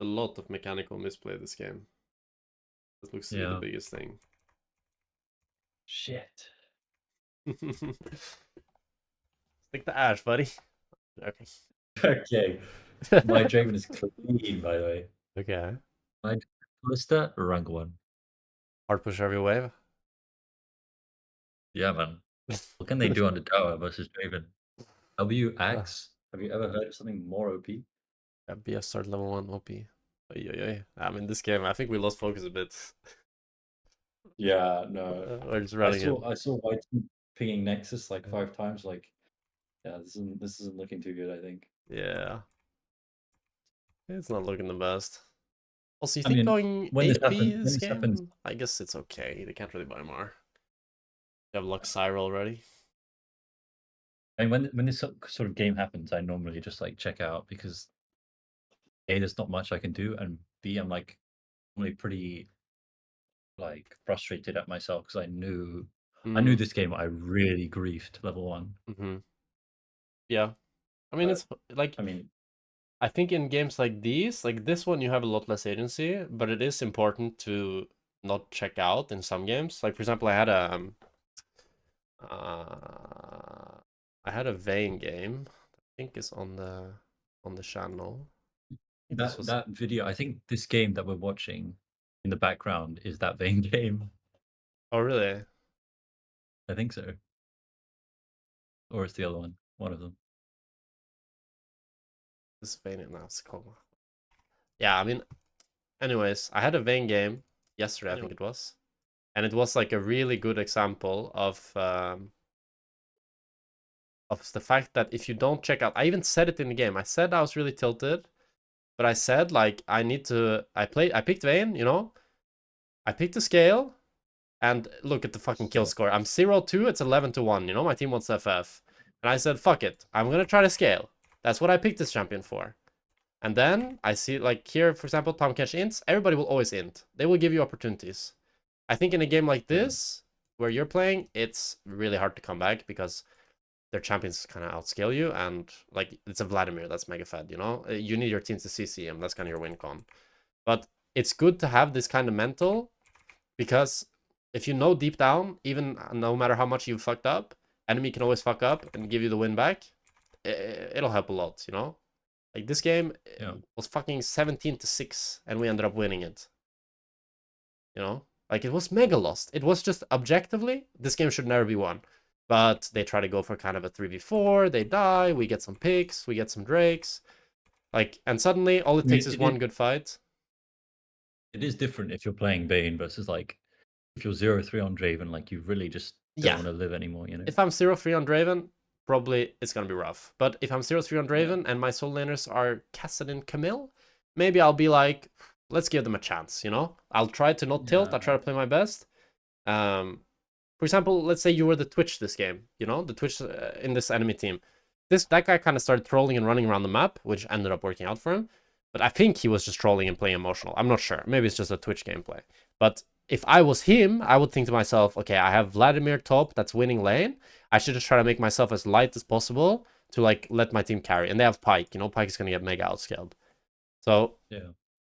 A lot of mechanical misplay this game. This looks to be the biggest thing. Shit. Stick the ash, buddy. Okay. Okay. My Draven is clean, by the way. Okay. My Lister, rank 1. Hard push every wave. Yeah, man. What can they do on the tower versus Draven? W, Axe, Have you ever heard of something more OP? Yeah, BF start level 1 OP. I mean, this game, I think we lost focus a bit. Yeah, no. We're just I running in. saw White pinging Nexus like 5 times. Like, yeah, this isn't looking too good, I think. Yeah. It's not looking the best. Also, you I think mean, going 8B when this this happens, game? I guess it's okay. They can't really buy more. You have Lux Syra already. and when this sort of game happens, I normally just like check out because A, there's not much I can do, and B, I'm like normally pretty like frustrated at myself because I knew this game I really griefed level 1. Mm-hmm. Yeah. I mean, But it's like, I mean, I think in games like these, like this one, you have a lot less agency, but it is important to not check out in some games. Like, for example, I had a Vayne game. I think is on the channel. This was that video, I think this game that we're watching in the background is that Vayne game. Oh really? I think so. Or it's the other one of them. This is Vayne now. It's called. Yeah, I mean, anyways, I had a Vayne game yesterday, I think it was, and it was like a really good example of the fact that if you don't check out, I even said it in the game. I said I was really tilted, but I said like I picked Vayne, you know, I picked the scale, and look at the fucking kill score. I'm 0-2, it's 11-1, you know, my team wants FF. And I said, fuck it, I'm gonna try to scale. That's what I picked this champion for. And then I see, like here, for example, Tom Catch ints, everybody will always int. They will give you opportunities. I think in a game like this, where you're playing, it's really hard to come back because their champions kind of outscale you, and like it's a Vladimir that's mega fed, you know? You need your teams to CC him, that's kind of your win con. But it's good to have this kind of mental, because if you know deep down, even no matter how much you fucked up, enemy can always fuck up and give you the win back. It'll help a lot, you know? Like this game was fucking 17-6 and we ended up winning it. You know? Like it was mega lost. It was just objectively, this game should never be won. But they try to go for kind of a 3v4, they die, we get some picks, we get some drakes. Like, and suddenly all it takes is one good fight. It is different if you're playing Vayne versus like if you're 0-3 on Draven, like you really just don't want to live anymore, you know? If I'm 0-3 on Draven, probably it's gonna be rough. But if I'm 0-3 on Draven and my soul laners are Cassidy and Camille, maybe I'll be like, let's give them a chance, you know? I'll try to not tilt, I'll try to play my best. For example, let's say you were the Twitch this game, you know? The Twitch in this enemy team. That guy kind of started trolling and running around the map, which ended up working out for him. But I think he was just trolling and playing emotional. I'm not sure. Maybe it's just a Twitch gameplay. But if I was him, I would think to myself, okay, I have Vladimir top that's winning lane. I should just try to make myself as light as possible to like let my team carry. And they have Pyke, you know, Pyke is going to get mega outscaled. So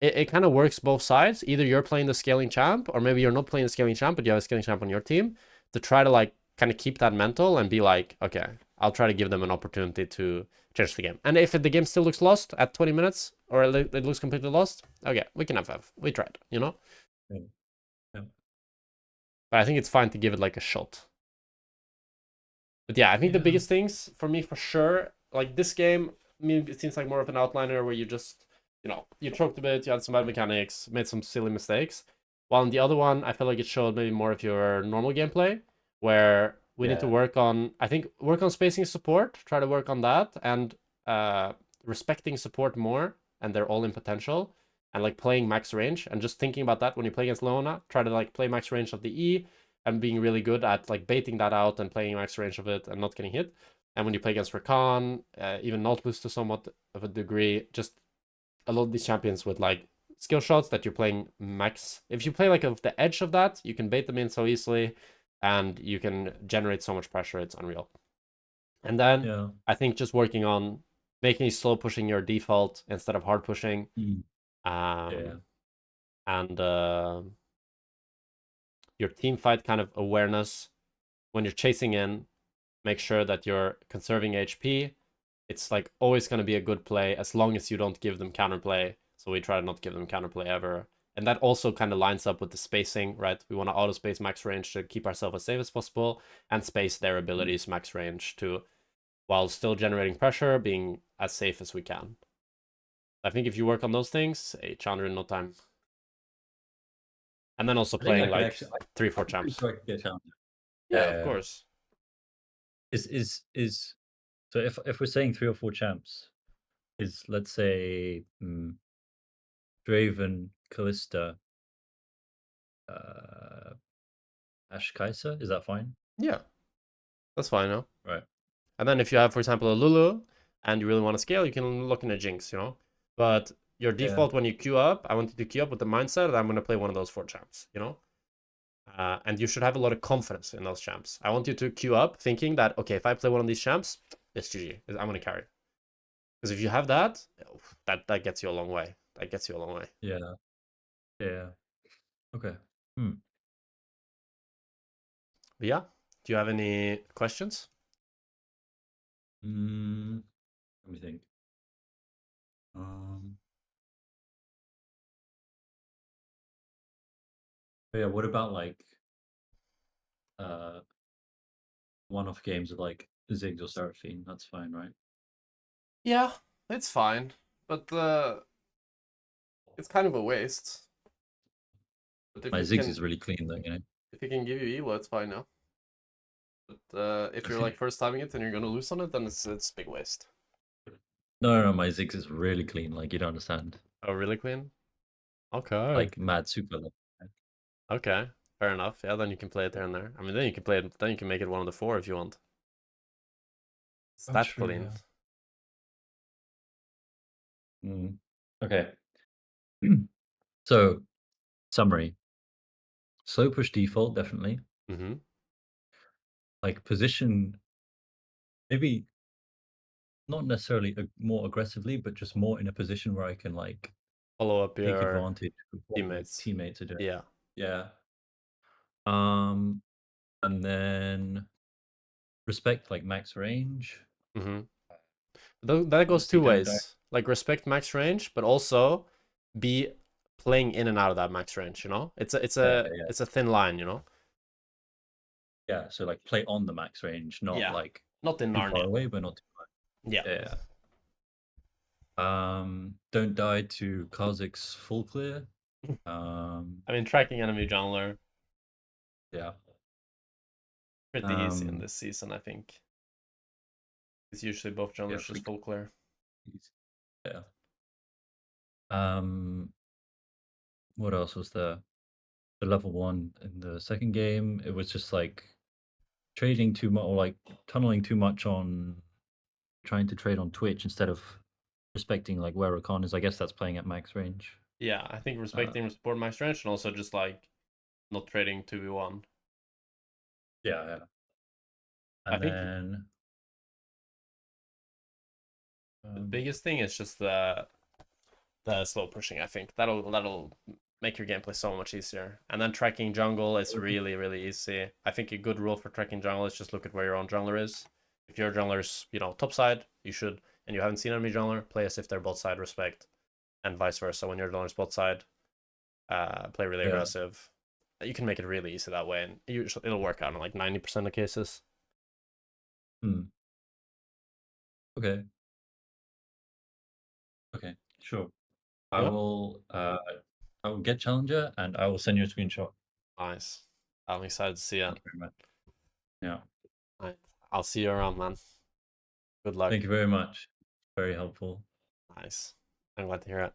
it kind of works both sides. Either you're playing the scaling champ, or maybe you're not playing the scaling champ, but you have a scaling champ on your team, to try to like kind of keep that mental and be like, okay, I'll try to give them an opportunity to change the game. And if the game still looks lost at 20 minutes, or it looks completely lost, okay, we can FF. We tried, you know? But I think it's fine to give it like a shot. But yeah, I think the biggest things for me, for sure, like this game, I mean, it seems like more of an outliner where you just, you know, you choked a bit, you had some bad mechanics, made some silly mistakes. While in the other one, I feel like it showed maybe more of your normal gameplay, where we need to work on, I think, work on spacing support, try to work on that, and respecting support more, and their all-in potential, and like playing max range, and just thinking about that when you play against Leona, try to like play max range of the E, and being really good at like baiting that out and playing max range of it and not getting hit. And when you play against Rakan, even Nautilus to somewhat of a degree, just a lot of these champions with like skill shots that you're playing max. If you play like the edge of that, you can bait them in so easily, and you can generate so much pressure, it's unreal. And then I think just working on making slow pushing your default instead of hard pushing. And your team fight kind of awareness. When you're chasing in, make sure that you're conserving HP. It's like always going to be a good play as long as you don't give them counterplay. So we try to not give them counterplay ever. And that also kind of lines up with the spacing, right? We want to auto space max range to keep ourselves as safe as possible, and space their abilities max range to, while still generating pressure, being as safe as we can. I think if you work on those things, a challenger in no time. And then also I think I playing could like actually- 3-4 I'm pretty champs. sure I could get a challenger. Yeah, Yeah. of course. Is so if we're saying 3 or 4 champs, is let's say Draven, Callista, Ash Kai'Sa, is that fine? Yeah, that's fine, no? Right. And then if you have, for example, a Lulu and you really want to scale, you can look in a Jinx, you know? But your default when you queue up, I want you to queue up with the mindset that I'm going to play one of those 4 champs, you know? And you should have a lot of confidence in those champs. I want you to queue up thinking that, okay, if I play one of these champs, it's GG. I'm going to carry. Because if you have that, that gets you a long way. That gets you a long way. Yeah. Yeah. Okay. But yeah, do you have any questions? Let me think. Yeah, what about like one-off games of like Ziggs or Seraphine? That's fine, right? Yeah, it's fine. But it's kind of a waste. But if My it Ziggs can, is really clean though, you know. if it can give you Evo, it's fine now. But if you're like first timing it and you're gonna lose on it, then it's big waste. No, my Ziggs is really clean. Like you don't understand. Oh, really clean? Okay. Like mad super. Okay. Fair enough. Yeah, then you can play it there and there. I mean, then you can play it. Then you can make it one of the 4 if you want. It's that true, clean. Yeah. Okay. So, summary. Slow push default, definitely. Mm-hmm. Like position, maybe not necessarily more aggressively, but just more in a position where I can like Follow up take your advantage of what my teammates. teammates are doing. Yeah. Yeah. And then respect like max range. Mm-hmm. That goes Obviously 2 don't die. ways. Like respect max range, but also be playing in and out of that max range. You know, it's a thin line. You know. Yeah. So like play on the max range, not Yeah. like Not in too far Narnia. away, but not too far. Yeah. Yeah. Don't die to Kha'Zix's full clear. I mean, tracking enemy jungler Yeah. pretty easy in this season, I think. It's usually both junglers just full clear. Yeah. What else was there? The level 1 in the second game, it was just like trading too much or like tunneling too much on trying to trade on Twitch instead of respecting like where Rakan is. I guess that's playing at max range. Yeah, I think respecting support max range and also just like not trading 2v1. Yeah. I think then the biggest thing is just the slow pushing. I think that'll make your gameplay so much easier. And then tracking jungle is really easy. I think a good rule for tracking jungle is just look at where your own jungler is. If your jungler's, you know, top side, you should, and you haven't seen enemy jungler, play as if they're bot side, respect, and vice versa. When your jungler's bot side, play really aggressive. You can make it really easy that way, and it'll work out in like 90% of cases. Okay, sure. Yeah. I will get Challenger and I will send you a screenshot. Nice. I'm excited to see it. Thank you very much. Yeah. Right. I'll see you around, man. Good luck. Thank you very much. Very helpful. Nice. I'm glad to hear it.